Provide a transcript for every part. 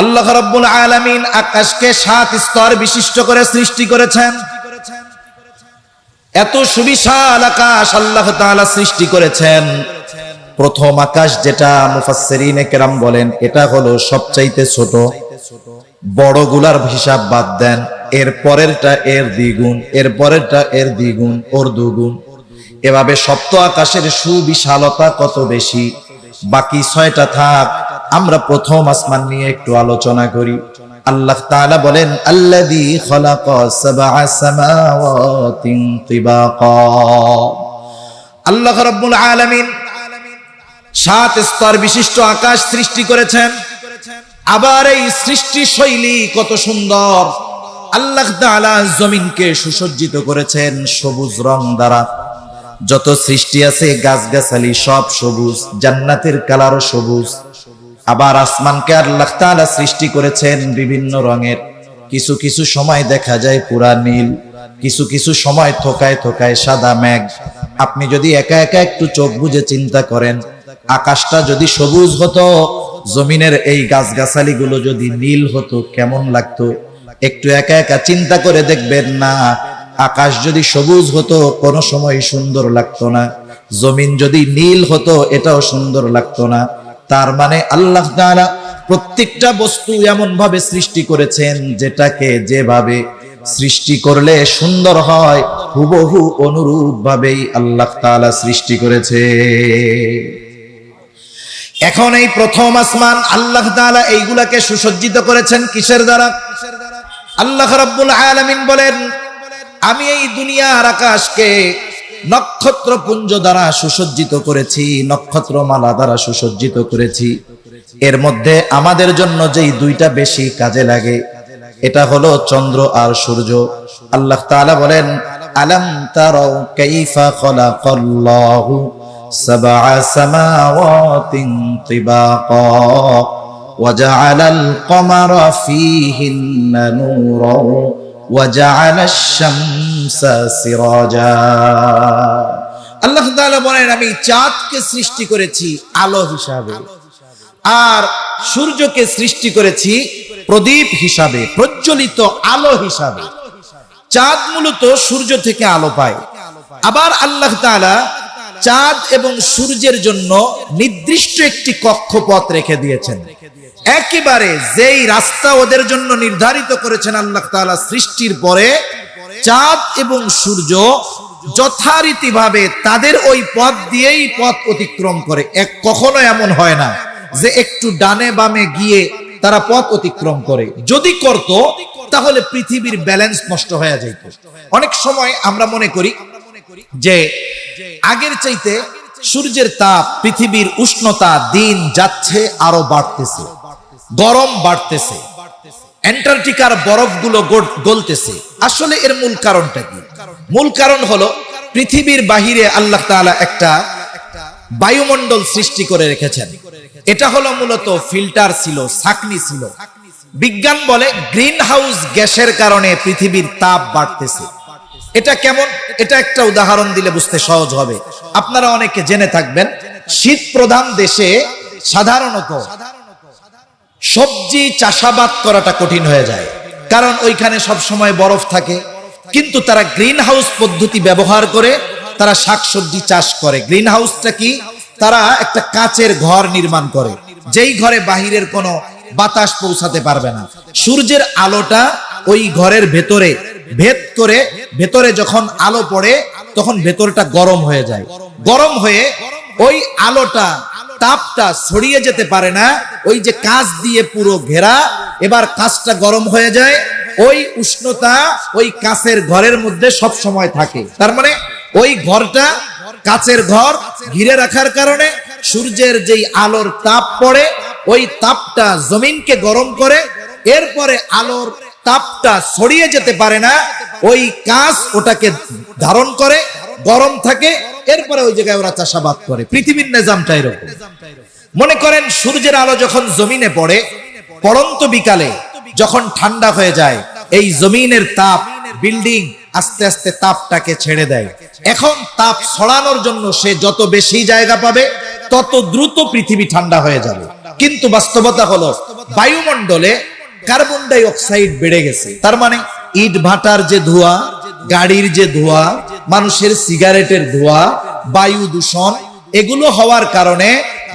আল্লাহ রাব্বুল আলামিন আকাশকে 7 স্তর বিশিষ্ট করে সৃষ্টি করেছেন। এত সুবিশাল আকাশ আল্লাহ তাআলা সৃষ্টি করেছেন। প্রথম আকাশ যেটা মুফাসসিরিনে কেরাম বলেন এটা হলো সবচাইতে ছোট, বড়গুলার হিসাব বাদ দেন, এর পরেরটা এর দ্বিগুণ, এর পরেরটা এর দ্বিগুণ, ওর দুগুণ, এভাবে সপ্ত আকাশের সুবিশালতা কত বেশি। বাকি 6টা থাক, আমরা প্রথম আসমান নিয়ে একটু আলোচনা করি। আল্লাহ তাআলা বলেন আল্লাযী খালাকা সাবআ সামাওয়াতিন তিবাকা। আল্লাহ রাব্বুল আলামিন 7 স্তর বিশিষ্ট আকাশ সৃষ্টি করেছেন। আবার এই সৃষ্টি শৈলী কত সুন্দর। আল্লাহ তাআলা জমিনকে সুসজ্জিত করেছেন সবুজ রং দ্বারা। যত সৃষ্টি আছে গাছগাছালি সব সবুজ, জান্নাতের কালারও সবুজ। আবার আসমানকে আল্লাহ তাআলা সৃষ্টি করেছেন বিভিন্ন রঙের। কিছু কিছু সময় দেখা যায় পুরা নীল, কিছু কিছু সময় থোকায় থোকায় সাদা মেঘ। আপনি যদি একা একা একটু চোখ বুজে চিন্তা করেন, আকাশটা যদি সবুজ হতো, জমিনের এই গাছগাছালি গুলো যদি নীল হতো কেমন লাগতো? একটু একা একা চিন্তা করে দেখবেন না। আকাশ যদি সবুজ হতো কোনো সময় সুন্দর লাগতো না, জমিন যদি নীল হতো এটাও সুন্দর লাগতো না। তার মানে আল্লাহ তাআলা প্রত্যেকটা বস্তু এমন ভাবে সৃষ্টি করেছেন যেটাকে যেভাবে সৃষ্টি করলে সুন্দর হয় হুবহু অনুরূপ ভাবেই আল্লাহ তাআলা সৃষ্টি করেছে। এখন এই প্রথম আসমান আল্লাহ তাআলা এইগুলাকে সুসজ্জিত করেছেন কিসের দ্বারা? আল্লাহ রাব্বুল আলামিন বলেন আমি এই দুনিয়ার আকাশকে নক্ষত্রপুঞ্জ দ্বারা সুসজ্জিত করেছি, নক্ষত্রমালা দ্বারা সুসজ্জিত করেছি। এর মধ্যে আমাদের জন্য যেই 2টা বেশি কাজে লাগে এটা হলো চন্দ্র আর সূর্য। আল্লাহ তাআলা বলেন আলাম তারাউ কাইফা খালাকাল্লাহু সাবআ সামাওয়াতিন তিবাকা ওয়া জাআলাল কমারা ফীহিন্না নূরাও وَجَعَلَ الشَّمْسَ سِرَاجًا। আল্লাহ তাআলা বলেন আমি চাঁদকে সৃষ্টি করেছি আলো হিসাবে, আর সূর্যকে সৃষ্টি করেছি প্রদীপ হিসাবে, প্রজ্বলিত আলো হিসাবে। চাঁদ মূলত সূর্য থেকে আলো পায়। আবার আল্লাহ তাআলা চাঁদ এবং সূর্যের জন্য নির্দিষ্ট একটি কক্ষপথ রেখে দিয়েছেন। একেবারে যেই রাস্তা ওদের জন্য নির্ধারিত করেছেন আল্লাহ তাআলা সৃষ্টির পরে, চাঁদ এবং সূর্য যথারীতিভাবে তাদের ওই পথ দিয়েই পথ অতিক্রম করে। কখনো এমন হয় না যে একটু ডানে বামে গিয়ে তারা পথ অতিক্রম করে। যদি করত তাহলে পৃথিবীর ব্যালেন্স নষ্ট হয়ে যেত। অনেক সময় আমরা মনে করি যে আগের চাইতে সূর্যের তাপ, পৃথিবীর উষ্ণতা দিন যাচ্ছে আরো বাড়তেছে, গরম বাড়তেছে, অ্যান্টার্কটিকার বরফগুলো গলতেছে। আসলে এর মূল কারণটা কি? মূল কারণ হলো পৃথিবীর বাহিরে আল্লাহ তাআলা একটা বায়ুমণ্ডল সৃষ্টি করে রেখেছেন। এটা হলো মূলত ফিল্টার ছিল, ছাঁকনি ছিল। বিজ্ঞান বলে গ্রিন হাউস গ্যাসের কারণে পৃথিবীর তাপ বাড়তেছে। এটা কেমন? এটা একটা উদাহরণ দিলে বুঝতে সহজ হবে। আপনারা অনেকে জেনে থাকবেন শীত প্রধান দেশে সাধারণত সবজি চাষাবাদ করাটা কঠিন হয়ে যায়, কারণ ওইখানে সব সময় বরফ থাকে। কিন্তু তারা গ্রিন হাউস পদ্ধতি ব্যবহার করে তারা শাকসবজি চাষ করে। গ্রিন হাউসটা কি? তারা একটা কাচের ঘর নির্মাণ করে, যেই ঘরে বাহিরের কোনো বাতাস পৌঁছাতে পারবে না। সূর্যের আলোটা ওই ঘরের ভেতরে ভেদ করে, ভেতরে যখন আলো পড়ে তখন ভেতরটা গরম হয়ে যায়। গরম হয়ে ওই আলোটা, তাপটা ছড়িয়ে যেতে পারে না। ওই যে কাঁচ দিয়ে পুরো ঘেরা, এবার কাঁচটা গরম হয়ে যায়, ওই উষ্ণতা ওই কাঁচের ঘরের মধ্যে সব সময় থাকে। তার মানে ওই ঘরটা, কাঁচের ঘর ঘিরে রাখার কারণে সূর্যের যেই আলোর তাপ পড়ে ওই তাপটা জমিনকে গরম করে, এরপরে আলোর তাপটা ছড়িয়ে যেতে পারে না, ওই কাঁচ ওটাকে ধারণ করে, গরম থাকে, এরপরে ওই জায়গায় ওরা চাষাবাদ করে। পৃথিবীর নিজামটা এরকম। মনে করেন সূর্যের আলো যখন জমিনে পড়ে, পড়ন্ত বিকালে যখন ঠান্ডা হয়ে যায়, এই জমিনের তাপ, বিল্ডিং আস্তে আস্তে তাপটাকে ছেড়ে দেয়। এখন তাপ ছড়ানোর জন্য সে যত বেশি জায়গা পাবে তত দ্রুত পৃথিবী ঠান্ডা হয়ে যাবে। কিন্তু বাস্তবতা হলো বায়ুমণ্ডলে কার্বন ডাই অক্সাইড বেড়ে গেছে। তার মানে ইট ভাটার যে ধোঁয়া, গাড়ির যে ধোঁয়া, মানুষের সিগারেটের ধোঁয়া, বায়ু দূষণ, এগুলো হওয়ার কারণে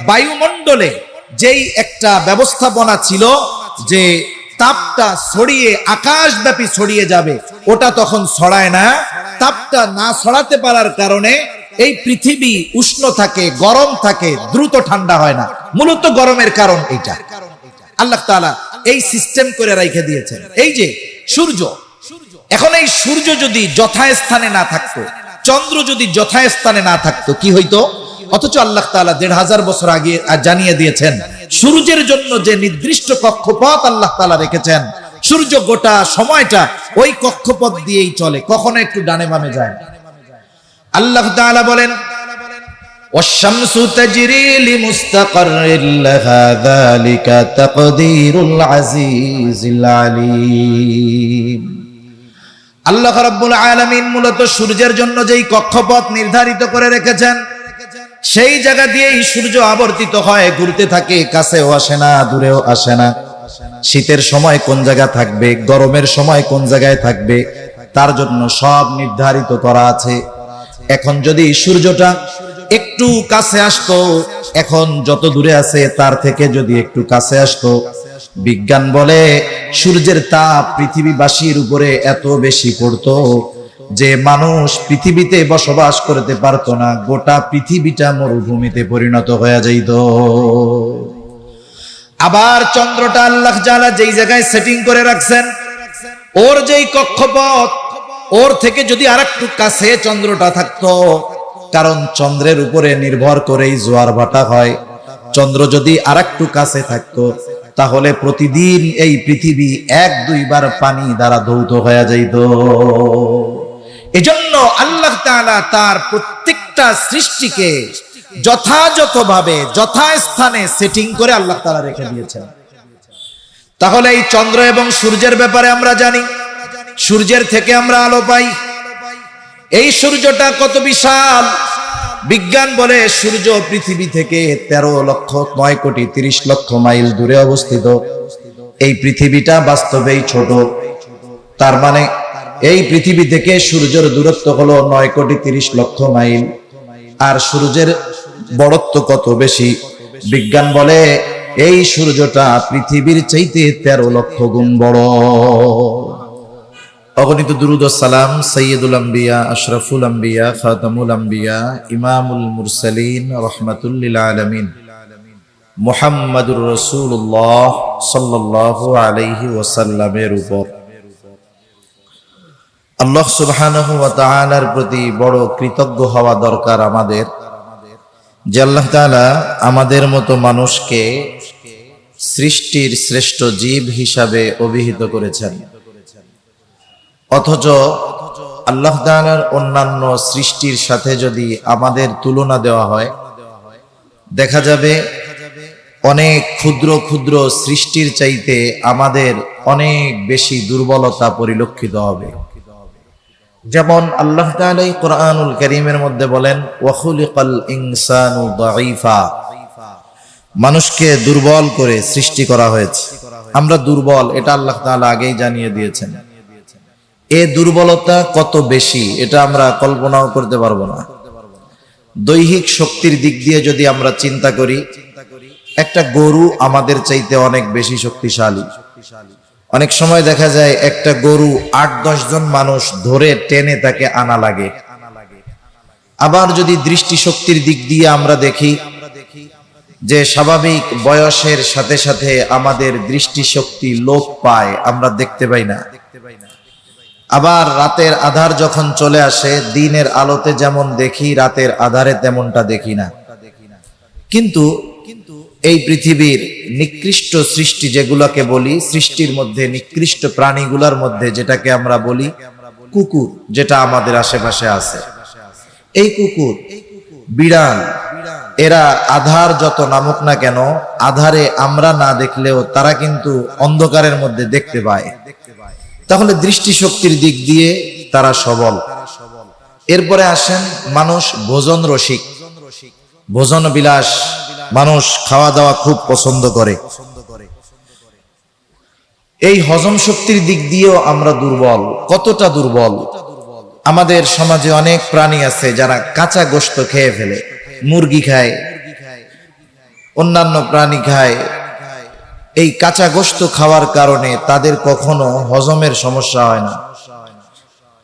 বায়ুমণ্ডলে যেই একটা ব্যবস্থাপনা ছিল যে তাপটা ছড়িয়ে আকাশব্যাপী ছড়িয়ে যাবে, ওটা তখন ছড়ায় না। তাপটা না ছড়াতে পারার কারণে এই পৃথিবী উষ্ণ থাকে, গরম থাকে, দ্রুত ঠান্ডা হয় না। মূলত গরমের কারণ এটা। আল্লাহ তাআলা এই সিস্টেম করে রেখে দিয়েছেন। এই যে সূর্য, এখন এই সূর্য যদি যথাস্থানে না থাকতো, চন্দ্র যদি যথাস্থানে না থাকতো, কি হইতো? অথচ আল্লাহ তাআলা ১৫০০ বছর আগে জানিয়ে দিয়েছেন সূর্যের জন্য যে নির্দিষ্ট কক্ষপথ আল্লাহ তাআলা রেখেছেন, সূর্য গোটা সময়টা ওই কক্ষপথ দিয়েই চলে, কখনো একটু ডানে বামে যায় না। আল্লাহ তাআলা বলেন, ওয়াশ-শামসু তাজরি লিমুস্তাকাররিন লাহা যালিকা তাকদীরুল আজিজিল আলীম। আল্লাহ রাব্বুল আলামিন মূলত সূর্যের জন্য যেই কক্ষপথ নির্ধারিত করে রেখেছেন, সেই জায়গা দিয়েই সূর্য আবর্তিত হয়, ঘুরতে থাকে, কাছেও আসে না, দূরেও আসে না। শীতের সময় কোন জায়গা থাকবে, গরমের সময় কোন জায়গায় থাকবে, তার জন্য সব নির্ধারিত করা আছে। এখন যদি সূর্যটা একটু কাছে আসতো, এখন যত দূরে আছে তার থেকে যদি একটু কাছে আসতো, বিজ্ঞান বলে সূর্যের তাপ পৃথিবীবাসীর উপরে এত বেশি পড়তো যে মানুষ পৃথিবীতে বসবাস করতে পারতো না, গোটা পৃথিবীটা মরুভূমিতে পরিণত হয়ে যাইত। আবার চন্দ্রটা আল্লাহ তাআলা যেই জায়গায় সেটিং করে রাখছেন, ওর যেই কক্ষপথ, ওর থেকে যদি আরেকটু কাছে চন্দ্রটা থাকতো, কারণ চন্দ্রের উপরে নির্ভর করেই জোয়ার ভাটা হয়, চন্দ্র যদি আরেকটু কাছে থাকতো, তাহলে প্রতিদিন এই পৃথিবী ১-২ বার পানি দ্বারা ধৌত হয়ে যাইত। এজন্য আল্লাহ তাআলা তার প্রত্যেকটা সৃষ্টিকে যথাযথভাবে যথাস্থানে সেটিং করে আল্লাহ তাআলা রেখে দিয়েছেন। তাহলে এই চন্দ্র এবং সূর্যের ব্যাপারে আমরা জানি, সূর্যের থেকে আমরা আলো পাই। এই সূর্যটা কত বিশাল! বিজ্ঞান বলে সূর্য পৃথিবী থেকে 13,09,30,00,000 মাইল দূরে অবস্থিত। এই পৃথিবীটা বাস্তবেই ছোট। তার মানে এই পৃথিবী থেকে সূর্যের দূরত্ব হলো 9,30,00,000 মাইল। আর সূর্যের বড়ত্ব কত বেশি? বিজ্ঞান বলে এই সূর্যটা পৃথিবীর চাইতে 13 লক্ষ গুণ বড়। অগণিত দুরূদ ও সালাম সাইয়্যিদুল আম্বিয়া, আশরাফুল আম্বিয়া, খাতামুল আম্বিয়া, ইমামুল মুরসালিন, রাহমাতুল লিল আলামিন মুহাম্মাদুর রাসূলুল্লাহ সাল্লাল্লাহু আলাইহি ওয়াসাল্লামের উপর আল্লাহ সুবহানাহু ওয়া তাআলার প্রতি বড় কৃতজ্ঞ হওয়া দরকার আমাদের, যে আল্লাহ তাআলা আমাদের মতো মানুষকে সৃষ্টির শ্রেষ্ঠ জীব হিসাবে অভিহিত করেছেন। অথচ আল্লাহ তাআলার অন্যান্য সৃষ্টির সাথে যদি আমাদের তুলনা দেওয়া হয়, দেখা যাবে অনেক ক্ষুদ্র ক্ষুদ্র সৃষ্টির চাইতে আমাদের অনেক বেশি দুর্বলতা পরিলক্ষিত হবে। যেমন আল্লাহ তাআলা কোরআনুল কারীমের মধ্যে বলেন, ওয়া খুলিকাল ইনসানু দাঈফা, মানুষকে দুর্বল করে সৃষ্টি করা হয়েছে। আমরা দুর্বল, এটা আল্লাহ তাআলা আগেই জানিয়ে দিয়েছেন। এই দুর্বলতা কত বেশি এটা আমরা কল্পনাও করতে পারবো না। দৈহিক শক্তির দিক দিয়ে যদি আমরা চিন্তা করি, একটা গরু আমাদের চাইতে অনেক বেশি শক্তিশালী। অনেক সময় দেখা যায় একটা গরু ৮-১০ জন মানুষ ধরে টেনে তাকে আনা লাগে। আবার যদি দৃষ্টিশক্তির দিক দিয়ে আমরা দেখি, যে স্বাভাবিক বয়সের সাথে সাথে আমাদের দৃষ্টিশক্তি লোপ পায়, আমরা দেখতে পাই না। আবার রাতের আধার যখন চলে আসে, দিনের আলোতে যেমন দেখি, রাতের আধারে তেমনটা দেখি না। কিন্তু এই পৃথিবীর নিকৃষ্ট সৃষ্টি যেগুলোকে বলি, সৃষ্টির মধ্যে নিকৃষ্ট প্রাণীগুলোর মধ্যে যেটাকে আমরা বলি কুকুর, যেটা আমাদের আশেপাশে আছে, এই কুকুর, বিড়াল, এরা আধার যত নামুক না কেন, আধারে আমরা না দেখলেও তারা কিন্তু অন্ধকারের মধ্যে দেখতে পায়। তাহলে দৃষ্টিশক্তির দিক দিয়ে তারা সবল। এরপরে আসেন মানুষ ভোজন রসিক, ভোজন বিলাস, মানুষ খাওয়া দাওয়া খুব পছন্দ করে। এই হজম শক্তির দিক দিয়েও আমরা দুর্বল। কতটা দুর্বল? আমাদের সমাজে অনেক প্রাণী আছে যারা কাঁচা গোশত খেয়ে ফেলে, মুরগি খায়, অন্যান্য প্রাণী খায়। এই কাঁচা গোশত খাওয়ার কারণে তাদের কখনো হজমের সমস্যা হয় না।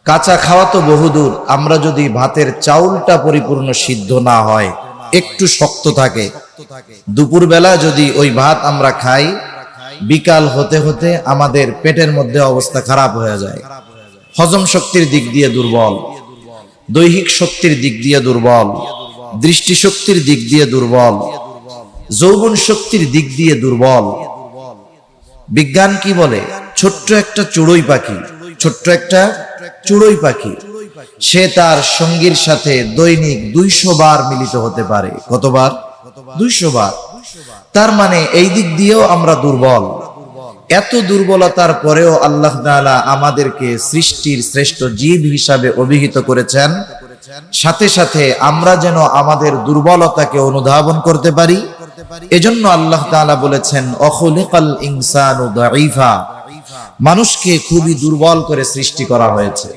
কাঁচা খাওয়া তো বহুদূর, আমরা যদি ভাতের চাউলটা পরিপূর্ণ সিদ্ধ না হয়, একটু শক্ত থাকে, দুপুরবেলা যদি ওই ভাত আমরা খাই, বিকাল হতে হতে আমাদের পেটের মধ্যে অবস্থা খারাপ হয়ে যায়। হজম শক্তির দিক দিয়ে দুর্বল, দৈহিক শক্তির দিক দিয়ে দুর্বল, দৃষ্টিশক্তির দিক দিয়ে দুর্বল, যৌবন শক্তির দিক দিয়ে দুর্বল। বিজ্ঞান কি বলে? ছোট্ট একটা চড়ুই পাখি, ছোট্ট একটা চড়ুই পাখি, সে তার সঙ্গীর সাথে দৈনিক 200 বার মিলিত হতে পারে। কতবার? 200 বার। তার মানে এই দিক দিয়েও আমরা দুর্বল। এত দুর্বলতার পরেও আল্লাহ তাআলা আমাদেরকে সৃষ্টির শ্রেষ্ঠ জীব হিসাবে অভিহিত করেছেন। সাথে সাথে আমরা যেন আমাদের দুর্বলতাকে অনুধাবন করতে পারি, এজন্য আল্লাহ তাআলা বলেছেন অখুলিকাল ইনসানু দাঈফা, মানুষকে খুবই দুর্বল করে সৃষ্টি করা হয়েছে।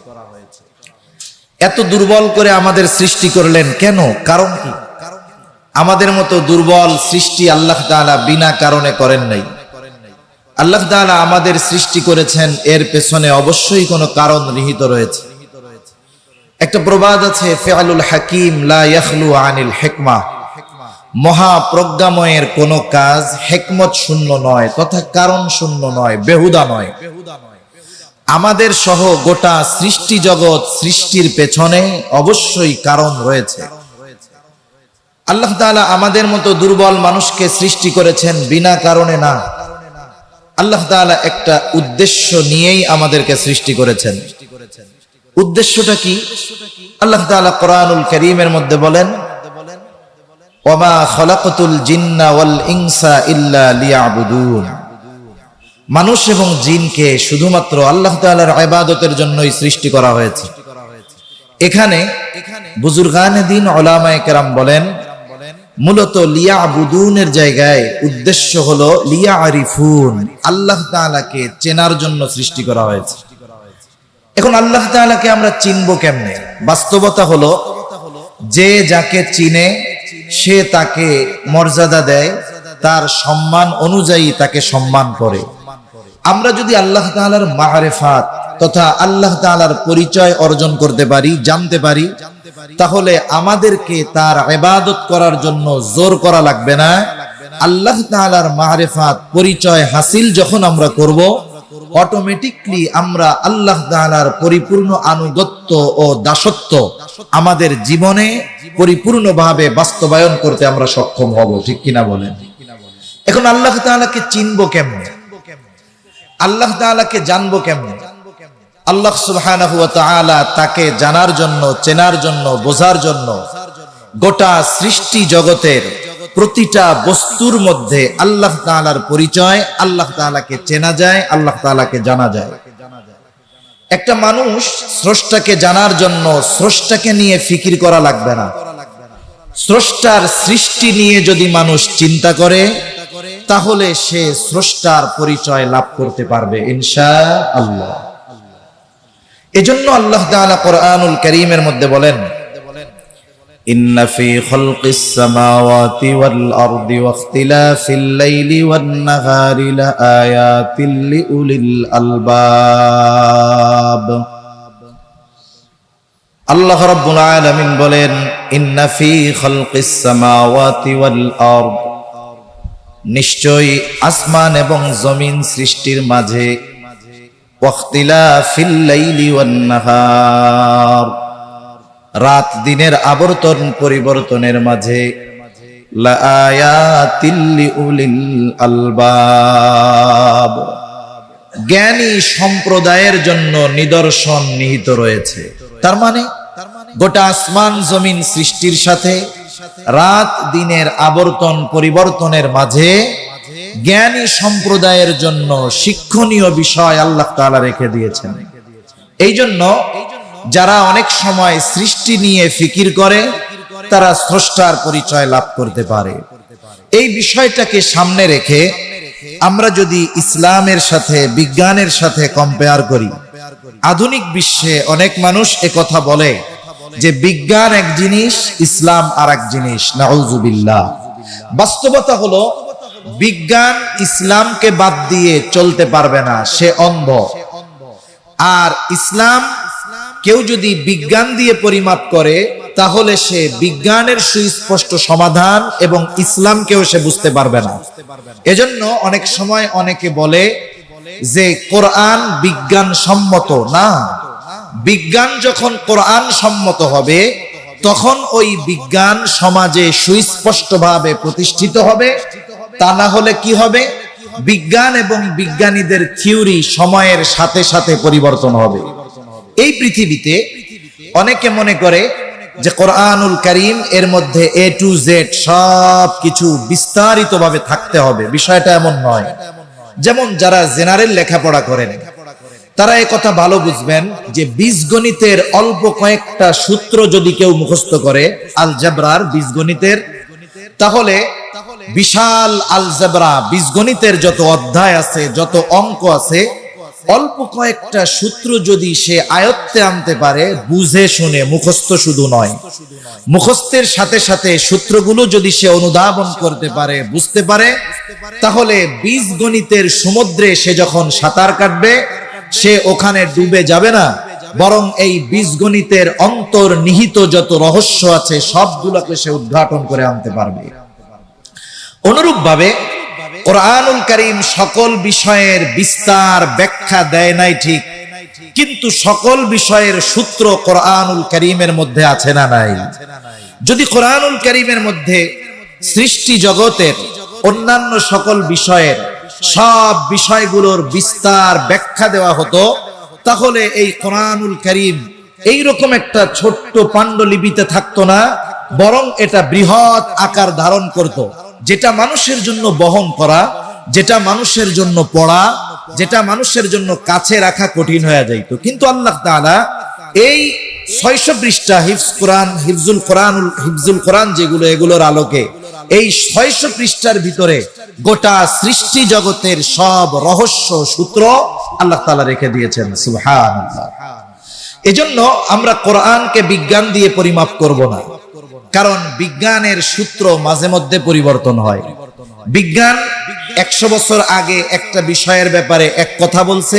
এত দুর্বল করে আমাদের সৃষ্টি করলেন কেন? কারণ কি? আমাদের মতো দুর্বল সৃষ্টি আল্লাহ তাআলা বিনা কারণে করেন নাই। আল্লাহ তাআলা আমাদের সৃষ্টি করেছেন, এর পেছনে অবশ্যই কোনো কারণ নিহিত রয়েছে। একটা প্রবাদ আছে, ফিআলুল হাকিম লা ইয়াখলু আনিল হিকমা, মহাপ্রজ্ঞাময়ের কোন কাজ হিকমত শূন্য নয়, তথা কারণ শূন্য নয়, বেহুদা নয়। আমাদের সহ গোটা সৃষ্টি জগৎ সৃষ্টির পেছনে অবশ্যই কারণ রয়েছে। আল্লাহ তাআলা আমাদের মতো দুর্বল মানুষকে সৃষ্টি করেছেন বিনা কারণে না। আল্লাহ তাআলা একটা উদ্দেশ্য নিয়েই আমাদেরকে সৃষ্টি করেছেন। উদ্দেশ্যটা কি? আল্লাহ তাআলা কোরআনুল কারীমের মধ্যে বলেন ওয়ামা খালাকাতুল জিন্না ওয়াল ইনসা ইল্লা লিয়াবুদুন, মানুষ এবং জিনকে শুধুমাত্র আল্লাহ তাআলার ইবাদতের জন্যই সৃষ্টি করা হয়েছে। এখানে বুজুর্গানে দ্বীন উলামায়ে কেরাম বলেন, মূলত লিয়াবুদুনের জায়গায় উদ্দেশ্য হলো লিয়ারিফুন, আল্লাহ তাআলাকে চেনার জন্য সৃষ্টি করা হয়েছে। এখন আল্লাহ তাআলাকে আমরা চিনবো কেমনে? বাস্তবতা হলো, যে যাকে চিনে সে তাকে মর্যাদা দেয়, তার সম্মান অনুযায়ী তাকে সম্মান করে। আমরা যদি আল্লাহ তাআলার মারিফাত তথা আল্লাহ তাআলার পরিচয় অর্জন করতে পারি, জানতে পারি, তাহলে আমাদেরকে তার ইবাদত করার জন্য জোর করা লাগবে না। আল্লাহ তাআলার মারিফাত পরিচয় হাসিল যখন আমরা করব, অটোমেটিকলি আমরা আল্লাহ তাআলার পরিপূর্ণ আনুগত্য ও দাসত্ব আমাদের জীবনে পরিপূর্ণভাবে বাস্তবায়ন করতে আমরা সক্ষম হব। ঠিক কিনা বলেন? এখন আল্লাহ তাআলাকে চিনবো কেমনে? আল্লাহ তাআলাকে জানবো কেমনে? আল্লাহ সুবহানাহু ওয়া তাআলা তাকে জানার জন্য, চেনার জন্য, বোঝার জন্য গোটা সৃষ্টি জগতের প্রতিটা বস্তুর মধ্যে আল্লাহ তাআলার পরিচয়, আল্লাহ তাআলাকে চেনা যায়, আল্লাহ তাআলাকে জানা যায়। একটা মানুষ স্রষ্টাকে জানার জন্য স্রষ্টাকে নিয়ে ফিকির করা লাগবে না। স্রষ্টার সৃষ্টি নিয়ে যদি মানুষ চিন্তা করে, তাহলে সে স্রষ্টার পরিচয় লাভ করতে পারবে ইনশাআল্লাহ। এজন্য আল্লাহ তাআলা কোরআনুল কারীমের মধ্যে বলেন, ইন্না ফি খালকিস সামাওয়াতি ওয়াল আরদি ওয়াখতিলাফিল লাইলি ওয়ান নাহারি লাআয়াতিল লিউলিল আলবাব। আল্লাহ রাব্বুল আলামিন বলেন, ইন্না ফি খালকিস সামাওয়াতি ওয়াল আরদ, নিশ্চয়ই আসমান এবং জমিন সৃষ্টির মাঝে, ওয়াখতিলাফিল লাইলি ওয়ান নাহার, রাত দিনের আবর্তন পরিবর্তনের মাঝে, লাআয়াতিল লিউলিল আলবাব, জ্ঞানী সম্প্রদায়ের জন্য নিদর্শন নিহিত রয়েছে। তার মানে গোটা আসমান জমিন সৃষ্টির সাথে রাত দিনের আবর্তন পরিবর্তনের মাঝে জ্ঞানী সম্প্রদায়ের জন্য শিক্ষণীয় বিষয় আল্লাহ তাআলা রেখে দিয়েছেন। এই জন্য যারা অনেক সময় সৃষ্টি নিয়ে ফিকির করে, তারা স্রষ্টার পরিচয় লাভ করতে পারে। এই বিষয়টাকে সামনে রেখে আমরা যদি ইসলামের সাথে বিজ্ঞানের সাথে কম্পেয়ার করি, আধুনিক বিশ্বে অনেক মানুষ একথা বলে যে বিজ্ঞান এক জিনিস, ইসলাম আর এক জিনিস। নাউযুবিল্লাহ। বাস্তবতা হলো বিজ্ঞান ইসলামকে বাদ দিয়ে চলতে পারবে না, সে অন্ধ। আর ইসলাম কেউ যদি বিজ্ঞান দিয়ে পরিমাপ করে তাহলে সে বিজ্ঞানের সুস্পষ্ট সমাধান এবং ইসলামকেও সে বুঝতে পারবে না। এজন্য অনেক সময় অনেকে বলে যে কোরআন বিজ্ঞান সম্মত না। বিজ্ঞান যখন কোরআন সম্মত হবে তখন ওই বিজ্ঞান সমাজে সুস্পষ্টভাবে প্রতিষ্ঠিত হবে। তা না হলে কি হবে? বিজ্ঞান এবং বিজ্ঞানীদের থিওরি সময়ের সাথে সাথে পরিবর্তন হবে। এই পৃথিবীতে অনেকে মনে করে যে কোরআনুল কারীম এর মধ্যে A to Z সব কিছু বিস্তারিতভাবে থাকতে হবে। বিষয়টা এমন নয়। যেমন যারা জেনারেল লেখাপড়া করেন তারা এই কথা ভালো বুঝবেন যে বীজগণিতের অল্প কয়েকটা সূত্র যদি কেউ মুখস্থ করে, আলজেব্রার বীজগণিতের, তাহলে বিশাল আলজেব্রা বীজগণিতের যত অধ্যায় আছে, যত অঙ্ক আছে, অল্প কয়েকটা সূত্র যদি সে আয়ত্তে আনতে পারে, বুঝে শুনে, মুখস্থ শুধু নয়, মুখস্থের সাথে সাথে সূত্রগুলো যদি সে অনুধাবন করতে পারে, বুঝতে পারে, তাহলে বীজগণিতের সমুদ্রে সে যখন সাঁতার কাটবে সে ওখানে ডুবে যাবে না, বরং এই বীজগণিতের অন্তর্নিহিত যত রহস্য আছে সবগুলোকে সে উদ্ঘাটন করে আনতে পারবে। অনুরূপভাবে কোরআনুল কারীম সকল বিষয়ের বিস্তার ব্যাখ্যা দেয় নাই ঠিক, কিন্তু সকল বিষয়ের সূত্র কোরআনুল কারীমের মধ্যে আছে না নাই? যদি কোরআনুল কারীমের মধ্যে সৃষ্টি জগতের অন্যান্য সকল বিষয়ের সব বিষয়গুলোর বিস্তার ব্যাখ্যা দেওয়া হতো, তাহলে এই কোরআনুল কারীম এইরকম একটা ছোট্ট পাণ্ডুলিপিতে থাকতো না, বরং এটা বৃহৎ আকার ধারণ করত, যেটা মানুষের জন্য বহন করা, যেটা মানুষের জন্য পড়া, যেটা মানুষের জন্য কাছে রাখা কঠিন হয়ে যাইত। কিন্তু আল্লাহ তাআলা এই 600 পৃষ্ঠা হিফজুল কোরআন যেগুলো, এগুলোর আলোকে এই 600 পৃষ্ঠার ভিতরে গোটা সৃষ্টি জগতের সব রহস্য সূত্র আল্লাহ তাআলা রেখে দিয়েছেন। সুবহানাল্লাহ। এজন্য আমরা কোরআনকে বিজ্ঞান দিয়ে পরিমাপ করব না, কারণ বিজ্ঞানের সূত্র মাঝে মধ্যে পরিবর্তন হয়। বিজ্ঞান 100 বছর আগে একটা বিষয়ের ব্যাপারে এক কথা বলছে,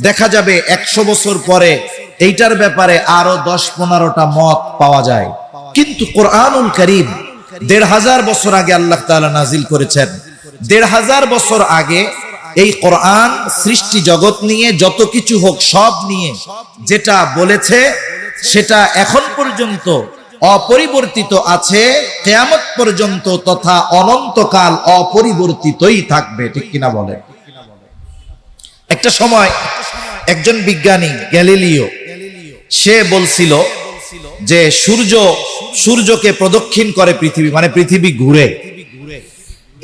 দেখা যাবে 100 বছর পরে এইটার ব্যাপারে আরো 10-15টা মত পাওয়া যায়। কিন্তু কোরআনুল কারীম 1500 বছর আগে আল্লাহ তাআলা নাজিল করেছেন। 1500 বছর আগে এই কোরআন সৃষ্টি জগৎ নিয়ে যত কিছু হোক সব নিয়ে যেটা বলেছে সেটা এখন পর্যন্ত অপরিবর্তিত আছে, কিয়ামত পর্যন্ত তথা অনন্তকাল অপরিবর্তিতই থাকবে। ঠিক কিনা বলে? একটা সময় একজন বিজ্ঞানী গ্যালিলিও, সে বলছিল যে সূর্যকে প্রদক্ষিণ করে পৃথিবী, মানে পৃথিবী ঘুরে।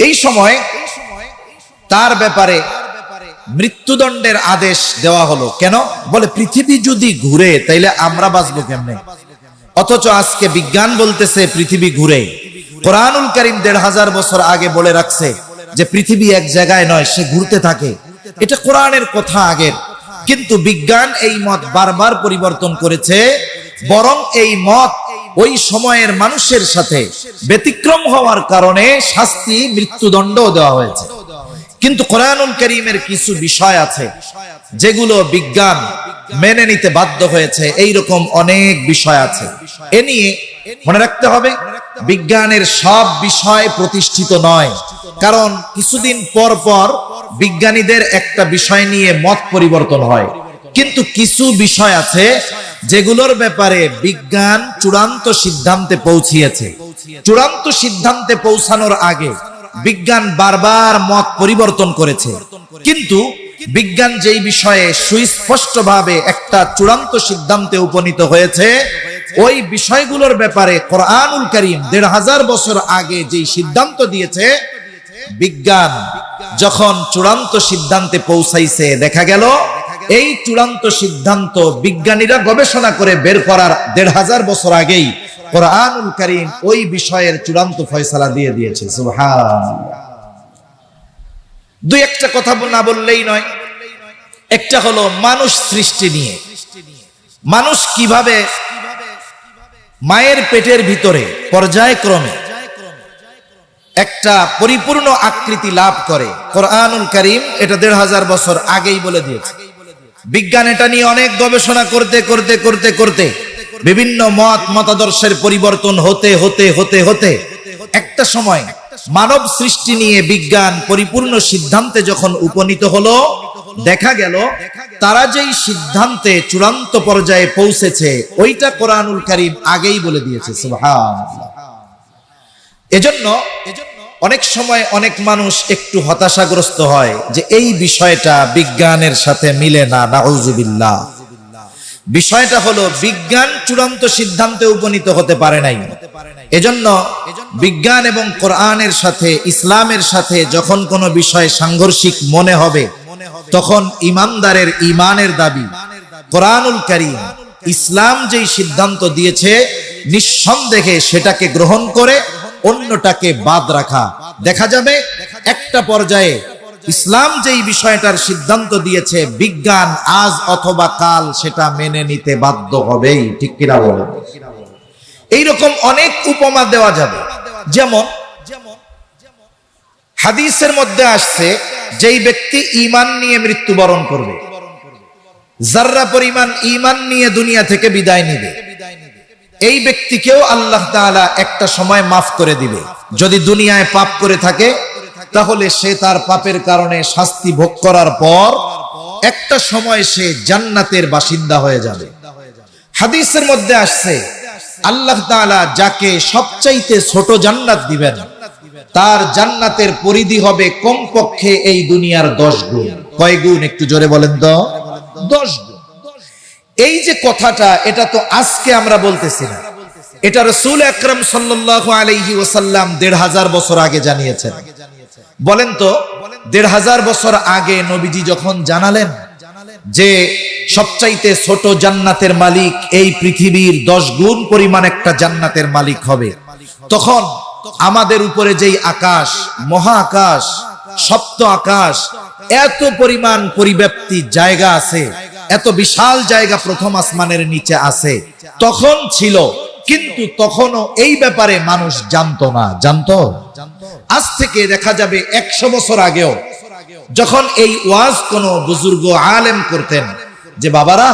এই সময় তার ব্যাপারে মৃত্যুদণ্ডের আদেশ দেওয়া হলো। কেন? বলে পৃথিবী যদি ঘুরে তাইলে আমরা বাঁচবো কেমনে? অথচ আজকে বিজ্ঞান বলতেছে পৃথিবী ঘুরে। কোরআনুল কারীম 1500 বছর আগে বলে রাখছে যে পৃথিবী এক জায়গায় নয়, সে ঘুরতে থাকে। এটা কোরআনের কথা আগের, কিন্তু বিজ্ঞান এই মত বারবার পরিবর্তন করেছে, বরং এই মত ওই সময়ের মানুষের সাথে ব্যতিক্রম হওয়ার কারণে শাস্তি, মৃত্যুদণ্ডও দেওয়া হয়েছে। কিন্তু কোরআনুল কারীমের কিছু বিষয় আছে যেগুলো বিজ্ঞান মেনে নিতে বাধ্য হয়েছে, এইরকম অনেক বিষয় আছে। এ নিয়ে মনে রাখতে হবে, বিজ্ঞানের সব বিষয় প্রতিষ্ঠিত নয়, কারণ কিছুদিন পর পর বিজ্ঞানীদের একটা বিষয় নিয়ে মত পরিবর্তন হয়। কিন্তু কিছু বিষয় আছে যেগুলোর ব্যাপারে বিজ্ঞান চূড়ান্ত সিদ্ধান্তে পৌঁছিয়েছে। চূড়ান্ত সিদ্ধান্তে পৌঁছানোর আগে বিজ্ঞান বারবার মত পরিবর্তন করেছে, কিন্তু বিজ্ঞান যেই বিষয়ে সুস্পষ্টভাবে একটা চূড়ান্ত সিদ্ধান্তে উপনীত হয়েছে, ওই বিষয়গুলোর ব্যাপারে কোরআনুল কারীম 1500 বছর আগে যেই সিদ্ধান্ত দিয়েছে, বিজ্ঞান যখন চূড়ান্ত সিদ্ধান্তে পৌঁছাইছে, দেখা গেল এই চূড়ান্ত সিদ্ধান্ত বিজ্ঞানীরা গবেষণা করে বের করার 1500 বছর আগেই কোরআনুল কারীম ওই বিষয়ের চূড়ান্ত ফয়সালা দিয়ে দিয়েছে। সুবহানাল্লাহ। দুই একটা কথা না বললেই নয়। একটা হলো মানুষ সৃষ্টি নিয়ে, মানুষ কিভাবে মায়ের পেটের ভিতরে পর্যায়ক্রমে একটা পরিপূর্ণ আকৃতি লাভ করে। কোরআনুল কারীম এটা ১৫০০ বছর আগেই বলে দিয়েছে। বিজ্ঞান এটা নিয়ে অনেক গবেষণা করতে করতে করতে করতে বিভিন্ন মতাদর্শের পরিবর্তন হতে হতে হতে হতে একটা সময় মানব সৃষ্টি নিয়ে বিজ্ঞান পরিপূর্ণ সিদ্ধান্তে যখন উপনীত হলো, দেখা গেল তারা যেই সিদ্ধান্তে চূড়ান্ত পর্যায়ে পৌঁছেছে ওইটা কোরআনুল কারীম আগেই বলে দিয়েছে। সুবহানাল্লাহ। এজন্য অনেক সময় অনেক মানুষ একটু হতাশাগ্রস্ত হয় যে এই বিষয়টা বিজ্ঞানের সাথে মিলে না। নাউযুবিল্লাহ। বিষয়টা হলো বিজ্ঞান চূড়ান্ত সিদ্ধান্তে উপনীত হতে পারে নাই। এজন্য বিজ্ঞান এবং কোরআনের সাথে, ইসলামের সাথে যখন কোনো বিষয় সাংঘর্ষিক মনে হবে, তখন ইমানদারের ইমানের দাবি কোরআনুল কারীম, ইসলাম যেই সিদ্ধান্ত দিয়েছে নিঃসন্দেহে সেটাকে গ্রহণ করে অন্যটাকে বাদ রাখা। দেখা যাবে একটা পর্যায়ে ইসলাম যেই বিষয়টার সিদ্ধান্ত দিয়েছে, বিজ্ঞান আজ অথবা কাল সেটা মেনে নিতে বাধ্য হবেই। ঠিক কিনা বলেন? এইরকম অনেক উপমা দেওয়া যাবে। যেমন হাদিসের মধ্যে আসছে, যেই ব্যক্তি ঈমান নিয়ে মৃত্যুবরণ করবে, যাররা পরিমাণ ঈমান নিয়ে দুনিয়া থেকে বিদায় নিবে, এই ব্যক্তিকেও আল্লাহ তাআলা একটা সময় মাফ করে দিবে। যদি দুনিয়ায় পাপ করে থাকে তাহলে সে তার পাপের কারণে শাস্তি ভোগ করার পর একটা সময় সে জান্নাতের বাসিন্দা হয়ে যাবে। হাদিসের মধ্যে আসছে, আল্লাহ তাআলা যাকে সবচাইতে ছোট জান্নাত দিবেন, তার জান্নাতের পরিধি হবে কমপক্ষে এই দুনিয়ার 10 গুণ। কয় গুণ? একটু জোরে বলেন তো। 10 গুণ। এই যে কথাটা, এটা তো আজকে আমরা বলতেছি না, এটা রাসূল আকরাম সাল্লাল্লাহু আলাইহি ওয়াসাল্লাম ১৫০০ বছর আগে জানিয়েছেন। বলেন তো, ১৫০০ বছর আগে নবীজি যখন জানালেন যে সবচাইতে ছোট জান্নাতের মালিক এই পৃথিবীর 10 গুণ পরিমাণ একটা জান্নাতের মালিক হবে, তখন আমাদের উপরে যেই আকাশ, মহা আকাশ, সপ্ত আকাশ, এত পরিমাণ পরিব্যাপ্তি জায়গা আছে, এত বিশাল জায়গা প্রথম আসমানের নিচে আছে, তখন ছিল। কিন্তু তখনও এই ব্যাপারে মানুষ জানতো না। জানতো? আজ থেকে দেখা যাবে 100 বছর আগেও যখন এই ওয়াজ কোন বুজুর্গ আলেম করতেন যে বাবারা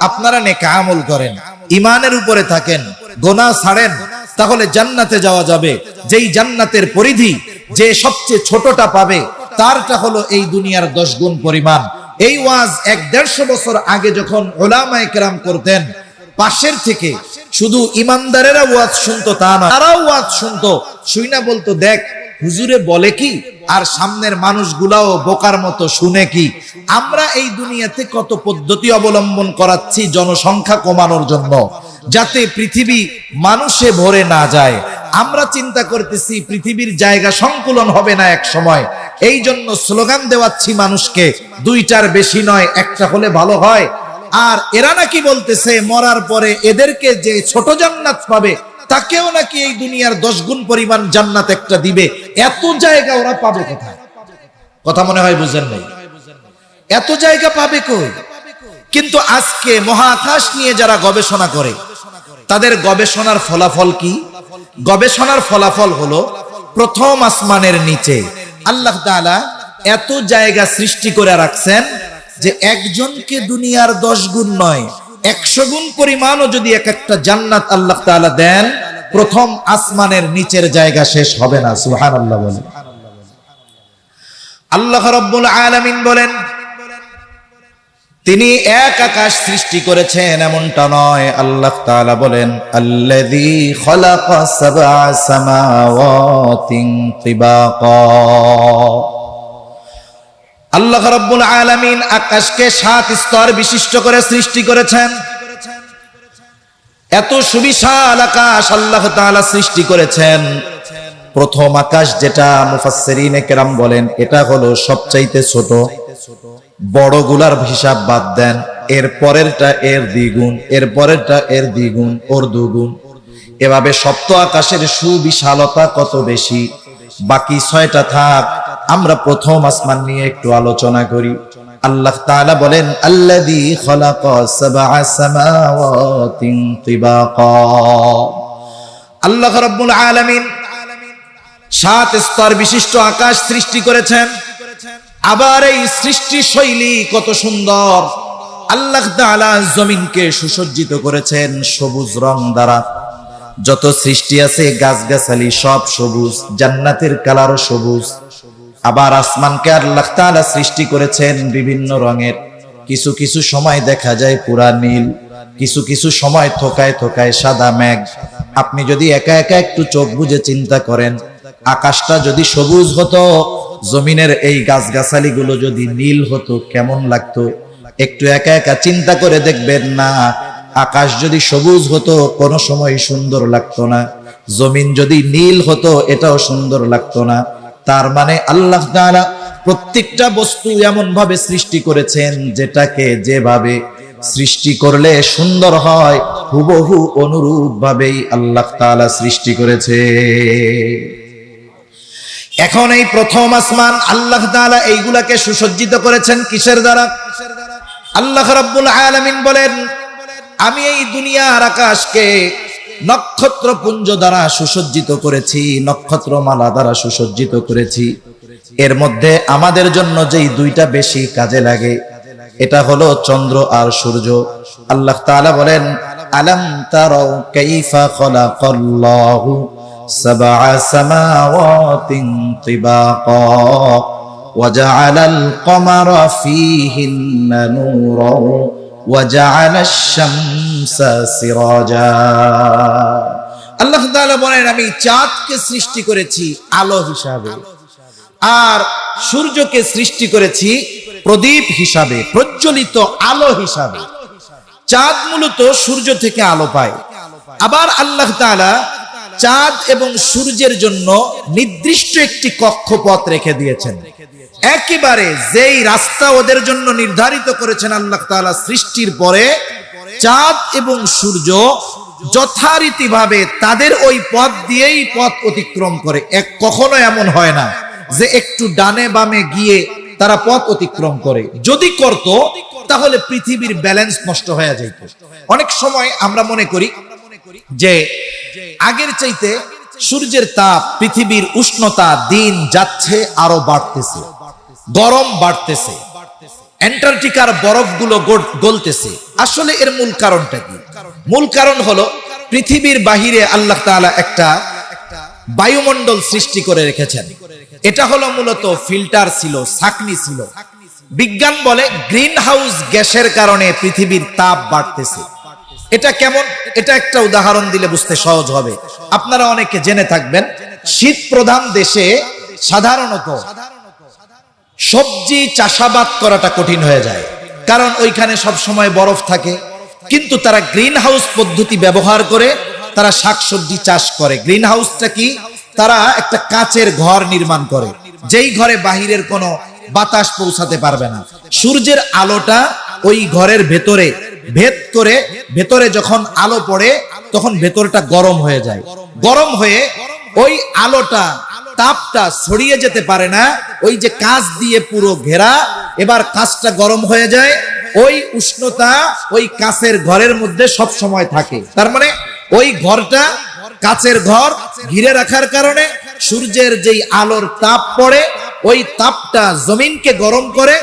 আপনারা নেক আমল করেন, ঈমানের উপরে থাকেন, গুনাহ ছাড়েন, তাহলে জান্নাতে যাওয়া যাবে। যেই জান্নাতের পরিধি যে সবচেয়ে ছোটটা পাবে তারটা হলো এই দুনিয়ার 10 গুণ পরিমাণ। এই ওয়াজ 1-150 বছর আগে যখন উলামায়ে কেরাম করতেন, পাশের থেকে শুধু ইমানদারেরা ওয়াজ শুনতো তা না, তারাও ওয়াজ শুনতো, শুইনা বলতো দেখ হুজুরে বলে কি, আর সামনের মানুষগুলাও বোকার মতো শুনে কি। আমরা এই দুনিয়াতে কত পদ্ধতি অবলম্বন করাচ্ছি জনসংখ্যা কমানোর জন্য, যাতে পৃথিবী মানুষে ভরে না যায়। আমরা চিন্তা করতেছি পৃথিবীর জায়গা সংকুলন হবে না এক সময়, এই জন্য স্লোগান দেওয়াচ্ছি মানুষকে 2টার বেশি নয়, একটা হলে ভালো হয়। আর এরা নাকি বলতেছে মরার পরে এদেরকে যে ছোট জান্নাত পাবে তাকেও নাকি এই দুনিয়ার 10 গুণ পরিমাণ জান্নাত একটা দিবে। এত জায়গা ওরা পাবে কোথায়? কথা মনে হয় বুঝেন নাই। এত জায়গা পাবে কই? কিন্তু আজকে মহাকাশ নিয়ে যারা গবেষণা করে, তাদের গবেষণার ফলাফল কি? গবেষণার ফলাফল হলো প্রথম আসমানের নিচে আল্লাহ তাআলা এত জায়গা সৃষ্টি করে রাখছেন যে একজনকে দুনিয়ার 10 গুণ নয়, 100 গুণ পরিমাণও যদি এক একটা জান্নাত আল্লাহ তাআলা দেন, প্রথম আসমানের নিচের জায়গা শেষ হবে না। সুবহানাল্লাহ বলেন। আল্লাহ রাব্বুল আলামিন বলেন তিনি এক আকাশ সৃষ্টি করেছেন এমনটা নয়। আল্লাহ তাআলা বলেন আল্লাযী খালাকা সাবআ সামাওয়াতিন তিবাকা। আল্লাহ রাব্বুল আলামিন আকাশকে 7 স্তর বিশিষ্ট করে সৃষ্টি করেছেন। এত সুবিশাল আকাশ আল্লাহ তাআলা সৃষ্টি করেছেন। প্রথম আকাশ যেটা মুফাসসিরিনে কেরাম বলেন এটা হলো সবচাইতে ছোট, বড়গুলার হিসাব বাদ দেন, এর পরেরটা এর দ্বিগুণ, এর পরেরটা এর দ্বিগুণ, ওর দুগুণ। এভাবে সপ্ত আকাশের সুবিশালতা কত বেশি বাকি 6টা থাক, আমরা প্রথম আসমান নিয়ে একটু আলোচনা করি। আল্লাহ তাআলা বলেন, আল্লাযী খালাকা সাবআ সামাওয়াতিন তিবাকা। আল্লাহ রাব্বুল আলামিন 7 স্তর বিশিষ্ট আকাশ সৃষ্টি করেছেন। আবার এই সৃষ্টি শৈলী কত সুন্দর। আল্লাহ তাআলা জমিনকে সুসজ্জিত করেছেন সবুজ রং দ্বারা। যত সৃষ্টি আছে গাছগাছালি সব সবুজ, জান্নাতের কালারও সবুজ। আবার আসমানকে আল্লাহ তাআলা সৃষ্টি করেছেন বিভিন্ন রঙের। কিছু কিছু সময় দেখা যায় পুরা নীল, কিছু কিছু সময় থোকায় থোকায় সাদা মেঘ। আপনি যদি একা একা একটু চোখ বুজে চিন্তা করেন, আকাশটা যদি সবুজ হতো, জমিনের এই গাছগাছালি গুলো যদি নীল হতো কেমন লাগতো? একটু একা একা চিন্তা করে দেখবেন না। আকাশ যদি সবুজ হতো কোনো সময় সুন্দর লাগতো না, জমিন যদি নীল হতো এটাও সুন্দর লাগতো না। তার মানে আল্লাহ তাআলা প্রত্যেকটা বস্তু এমন ভাবে সৃষ্টি করেছেন, যেটাকে যেভাবে সৃষ্টি করলে সুন্দর হয় হুবহু অনুরূপ ভাবেই আল্লাহ তাআলা সৃষ্টি করেছে। এখন এই প্রথম আসমান আল্লাহ তাআলা এইগুলাকে সুসজ্জিত করেছেন কিসের দ্বারা? আল্লাহ রাব্বুল আলামিন বলেন, আমি এই দুনিয়া আর আকাশকে নক্ষত্রপুঞ্জ দ্বারা সুসজ্জিত করেছি, নক্ষত্রমালা দ্বারা সুসজ্জিত করেছি। এর মধ্যে আমাদের জন্য যেই 2টা বেশি কাজে লাগে, এটা হলো চন্দ্র আর সূর্য। আল্লাহ তাআলা বলেন, আলাম তারাউ কাইফা খালাকাল্লাহু সাবআ সামাওয়াতিন তিবাকা ওয়া জাআলাল কমারা ফীহিন্না নূরাও ওয়া জাআলাশ শামসা সিরাজা। আল্লাহ তাআলা বলেন, আমি চাঁদকে সৃষ্টি করেছি আলো হিসাবে, আর সূর্যকে সৃষ্টি করেছি প্রদীপ হিসাবে, প্রজ্বলিত আলো হিসাবে। চাঁদ মূলত সূর্য থেকে আলো পায়। আবার আল্লাহ তাআলা চাঁদ এবং সূর্যের জন্য নির্দিষ্ট একটি কক্ষপথ রেখে দিয়েছেন। একেবারে যেই রাস্তা ওদের জন্য নির্ধারিত করেছেন আল্লাহ তাআলা সৃষ্টির পরে, চাঁদ এবং সূর্য যথারীতিভাবে তাদের ওই পথ দিয়েই পথ অতিক্রম করে। কখনো এমন হয় না যে একটু ডানে বামে গিয়ে তারা পথ অতিক্রম করে। যদি করত তাহলে পৃথিবীর ব্যালেন্স নষ্ট হয়ে যেত। অনেক সময় আমরা মনে করি যে আগের চাইতে সূর্যের তাপ, পৃথিবীর উষ্ণতা দিন যাচ্ছে আরো বাড়তেছে, গরম বাড়তেছে, অ্যান্টার্কটিকার বরফগুলো গলতেছে। আসলে এর মূল কারণটা কি? মূল কারণ হলো পৃথিবীর বাহিরে আল্লাহ তাআলা একটা বায়ুমণ্ডল সৃষ্টি করে রেখেছেন। এটা হলো মূলত ফিল্টার ছিল, ছাঁকনি ছিল। বিজ্ঞান বলে গ্রিন হাউস গ্যাসের কারণে পৃথিবীর তাপ বাড়তেছে। এটা কেমন? এটা একটা উদাহরণ দিলে বুঝতে সহজ হবে। আপনারা অনেকে জেনে থাকবেন, শীত প্রধান দেশে সাধারণত সবজি চাষাবাদ করাটা কঠিন হয়ে যায়, কারণ ওইখানে সব সময় বরফ থাকে। কিন্তু তারা গ্রিন হাউস পদ্ধতি ব্যবহার করে তারা শাকসবজি চাষ করে। গ্রিন হাউসটা কি? তারা একটা কাচের ঘর নির্মাণ করে, যেই ঘরে বাহিরের কোনো বাতাস পৌঁছাতে পারবে না। সূর্যের আলোটা ওই ঘরের ভেতরে ভেদ করে, ভেতরে যখন আলো পড়ে তখন ভেতরটা গরম হয়ে যায়। গরম হয়ে ওই আলোটা, তাপটা ছড়িয়ে যেতে পারে না। ওই যে কাঁচ দিয়ে পুরো ঘেরা, এবার কাঁচটা গরম হয়ে যায়, ওই উষ্ণতা ওই কাঁচের ঘরের মধ্যে সব সময় থাকে। তার মানে ওই ঘরটা, কাঁচের ঘর ঘিরে রাখার কারণে সূর্যের যেই আলোর তাপ পড়ে, ওই তাপটা জমিনকে গরম করে,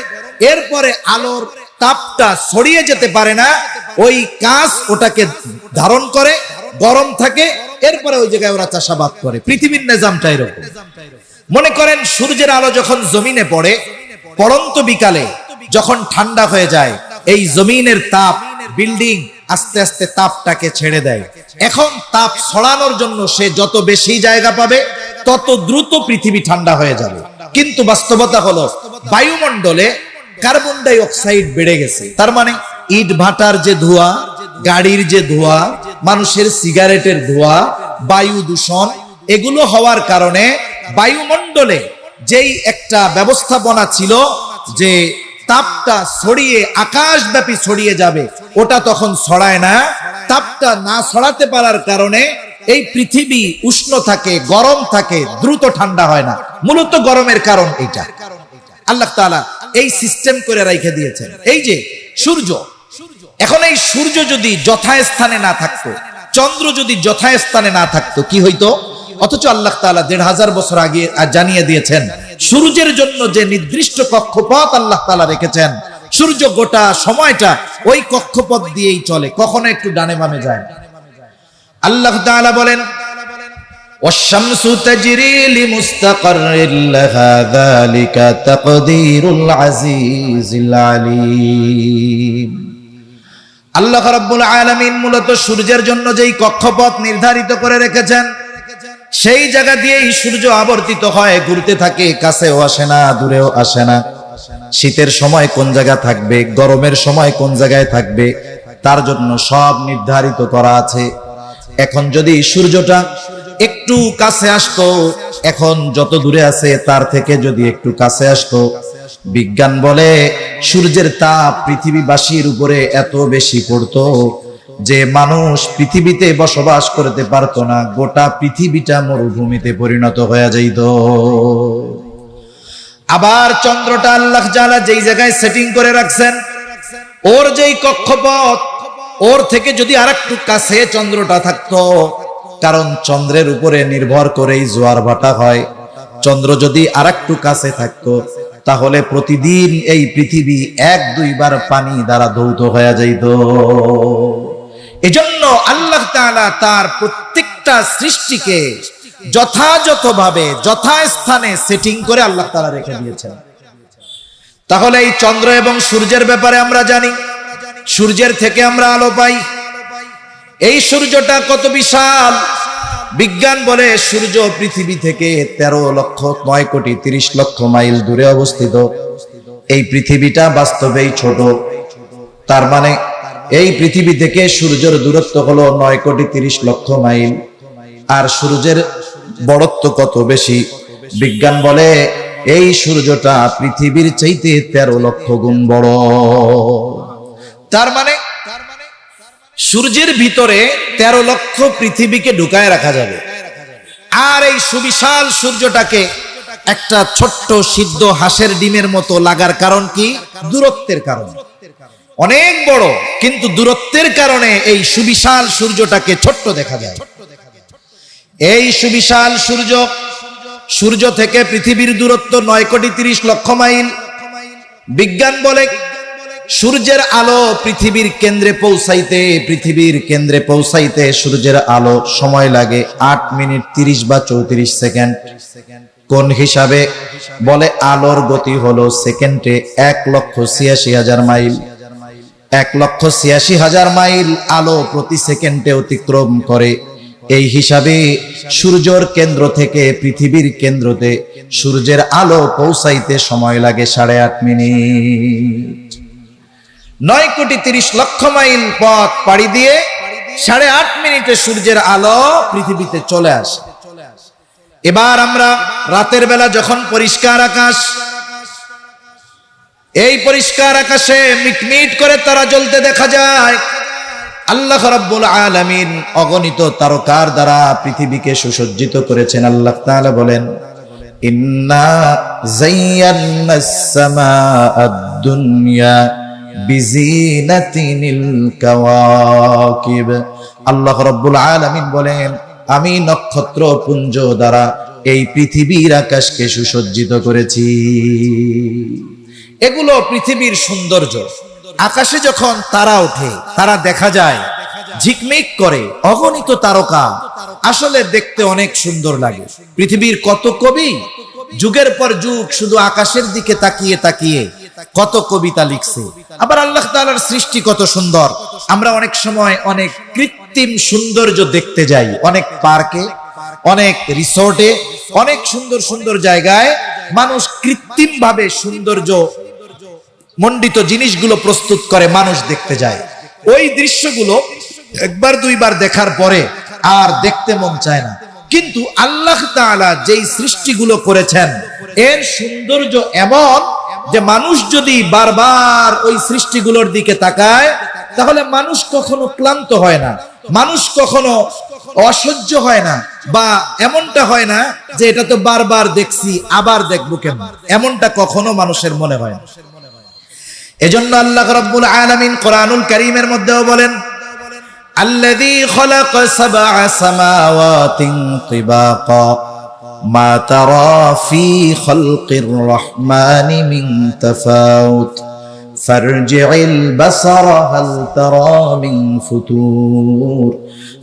এরপরে আলোর তাপটা ছড়িয়ে যেতে পারে না। ওই কাঁচ ওটাকে ধারণ করে, গরম থাকে, এরপরে ওই জায়গায় ওরা চাষাবাদ করে। পৃথিবীর নিজামটা এরকম। মনে করেন সূর্যের আলো যখন জমিনে পড়ে, পড়ন্ত বিকালে যখন ঠান্ডা হয়ে যায়, এই জমিনের তাপ, বিল্ডিং আস্তে আস্তে তাপটাকে ছেড়ে দেয়। এখন তাপ ছড়ানোর জন্য সে যত বেশি জায়গা পাবে তত দ্রুত পৃথিবী ঠান্ডা হয়ে যাবে। কিন্তু বাস্তবতা হলো বায়ুমণ্ডলে কার্বন ডাই অক্সাইড বেড়ে গেছে। তার মানে ইট ভাটার যে ধোঁয়া, গাড়ির যে ধোঁয়া, মানুষের সিগারেটের ধোঁয়া, বায়ু দূষণ, এগুলো হওয়ার কারণে বায়ুমণ্ডলে যেই একটা ব্যবস্থাপনা ছিল যে তাপটা ছড়িয়ে আকাশব্যাপী ছড়িয়ে যাবে, ওটা তখন ছড়ায় না। তাপটা না ছড়াতে পারার কারণে এই পৃথিবী উষ্ণ থাকে, গরম থাকে, দ্রুত ঠান্ডা হয় না। মূলত গরমের কারণ এটা। আল্লাহ তাআলা এই সিস্টেম করে রেখে দিয়েছেন। এই যে সূর্য, এখন এই সূর্য যদি যথাস্থানে না থাকতো, চন্দ্র যদি যথাস্থানে না থাকতো, কি হইতো? অথচ আল্লাহ তাআলা ১৫০০ বছর আগে জানিয়ে দিয়েছেন সূর্যের জন্য যে নির্দিষ্ট কক্ষপথ আল্লাহ তাআলা রেখেছেন, সূর্য গোটা সময়টা ওই কক্ষপথ দিয়েই চলে, কখনো একটু ডানে বামে যায় না। আল্লাহ তাআলা বলেন, ওয়াশ-শামসু তাজরি লিমুস্তাকাররিন লাহা যালিকা তাকদীরুল আজিজিল আলীম। আল্লাহ রাব্বুল আলামিন মূলত সূর্যের জন্য যেই কক্ষপথ নির্ধারিত করে রেখেছেন, সেই জায়গা দিয়েই সূর্য আবর্তিত হয়, ঘুরতে থাকে, কাছেও আসে না, দূরেও আসে না। শীতের সময় কোন জায়গা থাকবে, গরমের সময় কোন জায়গায় থাকবে, তার জন্য সব নির্ধারিত করা আছে। এখন যদি সূর্যটা একটু কাছে আসতো, এখন যত দূরে আছে তার থেকে যদি একটু কাছে আসতো, বিজ্ঞান বলে সূর্যের তাপ পৃথিবীবাসীর উপরে এত বেশি পড়তো যে মানুষ পৃথিবীতে বসবাস করতে পারতো না, গোটা পৃথিবীটা মরুভূমিতে পরিণত হয়ে যাইত। আবার চন্দ্রটা আল্লাহ তাআলা যেই জায়গায় সেটিং করে রাখছেন, ওর যেই কক্ষপথ, ওর থেকে যদি আরেকটু কাছে চন্দ্রটা থাকতো, কারণ চন্দ্রের উপরে নির্ভর করেই জোয়ার ভাটা হয়, চন্দ্র যদি আরেকটু কাছে থাকতো, তাহলে প্রতিদিন এই পৃথিবী ১-২ বার পানি দ্বারা ধৌত হয়ে যাইত। এজন্য আল্লাহ তাআলা তার প্রত্যেকটা সৃষ্টিকে যথাযথভাবে যথাস্থানে সেটিং করে আল্লাহ তাআলা রেখে দিয়েছেন। তাহলে এই চন্দ্র এবং সূর্যের ব্যাপারে আমরা জানি, সূর্যের থেকে আমরা আলো পাই। এই সূর্যটা কত বিশাল! বিজ্ঞান বলে সূর্য পৃথিবী থেকে 13,09,30,00,000 মাইল দূরে অবস্থিত। এই পৃথিবীটা বাস্তবেই ছোট, তার মানে এই পৃথিবী থেকে সূর্যের দূরত্ব হলো 9,30,00,000 মাইল। আর সূর্যের বড়ত্ব কত বেশি! বিজ্ঞান বলে এই সূর্যটা পৃথিবীর চাইতে 13 লক্ষ গুণ বড়। তার মানে সূর্যের ভিতরে 13 লক্ষ পৃথিবীকে ঢুকায় রাখা যাবে। আর এই সুবিশাল সূর্যটাকে একটা ছোট্ট সিদ্ধ হাঁসের ডিমের মতো লাগার কারণ কি? দূরত্বের কারণে। অনেক বড়, কিন্তু দূরত্বের কারণে এই সুবিশাল সূর্যটাকে ছোট্ট দেখা যায়। এই সুবিশাল সূর্য থেকে পৃথিবীর দূরত্ব 9,30,00,000 মাইল। বিজ্ঞান বলে সূর্যের আলো পৃথিবীর কেন্দ্রে পৌঁছাইতে সূর্যের আলো সময় লাগে 8 মিনিট 30 বা 34 সেকেন্ড। কোন হিসাবে? বলে আলোর গতি হলো সেকেন্ডে 1,86,000 মাইল। 1,86,000 মাইল আলো প্রতি সেকেন্ডে অতিক্রম করে। এই হিসাবে সূর্যের কেন্দ্র থেকে পৃথিবীর কেন্দ্রতে সূর্যের আলো পৌঁছাইতে সময় লাগে 8.5 মিনিট। 9,30,00,000 মাইল পথ পাড়ি দিয়ে 8.5 মিনিটে সূর্যের আলো পৃথিবীতে চলে আসে। এবার আমরা রাতের বেলা যখন পরিষ্কার আকাশ, এই পরিষ্কার আকাশে মিটমিট করে তারা জ্বলতে দেখা যায়। আল্লাহ রাব্বুল আলামিন অগণিত তারকার দ্বারা পৃথিবীকে সুসজ্জিত করেছেন। আল্লাহ তাআলা বলেন, ইন্না যায়্যানাস সামাআদ দুনিয়া বিজিনাতিনিল কাওয়াকিব। আল্লাহ রাব্বুল আলামিন বলেন, আমি নক্ষত্র পুঞ্জ দ্বারা এই পৃথিবীর আকাশকে সুসজ্জিত করেছি। এগুলো পৃথিবীর সৌন্দর্য। আকাশে যখন তারা ওঠে, তারা দেখা যায় ঝিকমিক করে, অগণিত তারকা, আসলে দেখতে অনেক সুন্দর লাগে। পৃথিবীর কত কবি যুগের পর যুগ শুধু আকাশের দিকে তাকিয়ে তাকিয়ে কত কবিতা লিখছে। আবার আল্লাহ তাআলার সৃষ্টি কত সুন্দর। আমরা অনেক সময় অনেক কৃত্রিম সৌন্দর্য দেখতে যাই, অনেক পার্কে, অনেক রিসোর্টে, অনেক সুন্দর সুন্দর জায়গায় মানুষ কৃত্রিম ভাবে সৌন্দর্য মণ্ডিত জিনিসগুলো প্রস্তুত করে, মানুষ দেখতে যায়। ওই দৃশ্যগুলো একবার দুইবার দেখার পরে আর দেখতে মন চায় না। কিন্তু আল্লাহ তাআলা যেই সৃষ্টিগুলো করেছেন, এর সৌন্দর্য এমন যে মানুষ যদি বারবার ওই সৃষ্টিগুলোর দিকে তাকায়, তাহলে মানুষ কখনো ক্লান্ত হয় না, মানুষ কখনো অসহ্য হয় না, বা এমনটা হয় না যে এটা তো বারবার দেখছি আবার দেখবো কেন, এমনটা কখনো মানুষের মনে হয় না। এজন্য আল্লাহ রাব্বুল আলামিন কোরআনুল কারীমের মধ্যেও বলেন, আল্লাযী খালাকা সাবআ সামাওয়াতিন তিবাকা মা তারা ফি খালকির রহমানি মিন তাফাউত ফারজি'ল বাসারা হাল তারা মিন ফুতুর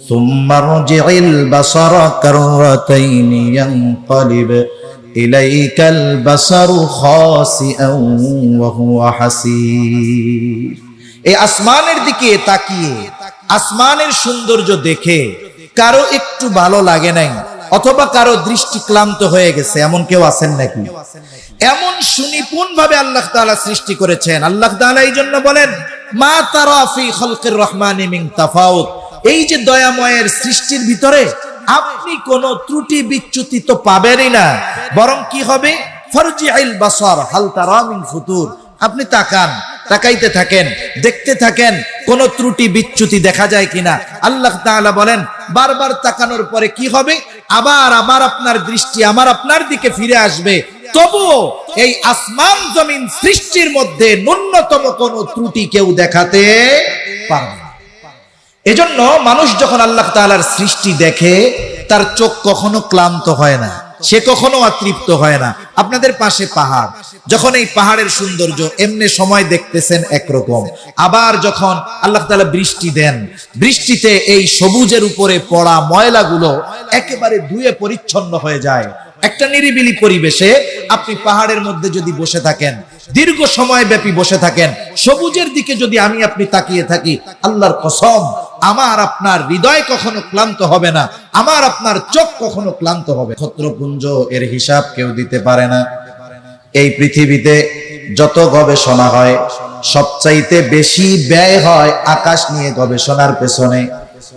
সুম্মা রজি'ল বাসারা কাররাতাইনি ইয়ানকালিব ইলাইকাল বাসারু খাসিআন ওয়া হুয়া হাসীর। এই আসমানের দিকে তাকিয়ে আসমানের সৌন্দর্য দেখে কারো একটু ভালো লাগে নাই, অথবা কারো দৃষ্টি ক্লান্ত হয়ে গেছে, এমন কেউ আছেন নাকি? এমন সুনিপুণ ভাবে আল্লাহ তাআলা সৃষ্টি করেছেন। আল্লাহ তাআলা এই জন্য বলেন, মা তারা ফি খালকির রহমানি মিন তাফাউত, এই যে দয়াময়ের সৃষ্টির ভিতরে আপনি কোন ত্রুটি বিচ্যুতি তো পাবেনই না, বরং কি হবে, ফারজি'ল বাসার হাল তারা মিন ফুতুর, আপনি তাকান, তাকাইতে থাকেন, দেখতে থাকেন কোন ত্রুটি বিচ্যুতি দেখা যায় কিনা। আল্লাহ তাআলা বলেন, বারবার তাকানোর পরে কি হবে, আবার আপনার দৃষ্টি আপনার দিকে ফিরে আসবে, তবুও এই আসমান জমিন সৃষ্টির মধ্যে ন্যূনতম কোন ত্রুটি কেউ দেখাতে পারবে না। এজন্য মানুষ যখন আল্লাহ তাআলার সৃষ্টি দেখে তার চোখ কখনো ক্লান্ত হয় না, সে কখনো অতৃপ্ত হয় না। আপনাদের পাশে পাহাড়, যখন এই পাহাড়ের সৌন্দর্য এমনি সময় দেখতেছেন একরকম, আবার যখন আল্লাহ তাআলা বৃষ্টি দেন, বৃষ্টিতে এই সবুজের উপরে পড়া ময়লাগুলো একেবারে ধুয়ে পরিচ্ছন্ন হয়ে যায়। একটা নিরিবিলি পরিবেশে আপনি পাহাড়ের মধ্যে যদি বসে থাকেন, দীর্ঘ সময় ব্যাপী বসে থাকেন, সবুজের দিকে যদি আপনি তাকিয়ে থাকি, আল্লাহর কসম আমার আপনার হৃদয় কখনো ক্লান্ত হবে না, আমার আপনার চোখ কখনো ক্লান্ত হবে। নক্ষত্রপুঞ্জ এর হিসাব কেউ দিতে পারে না। এই পৃথিবীতে যত গবেষণা হয় সবচাইতে বেশি ব্যয় হয় আকাশ নিয়ে গবেষণার পেছনে।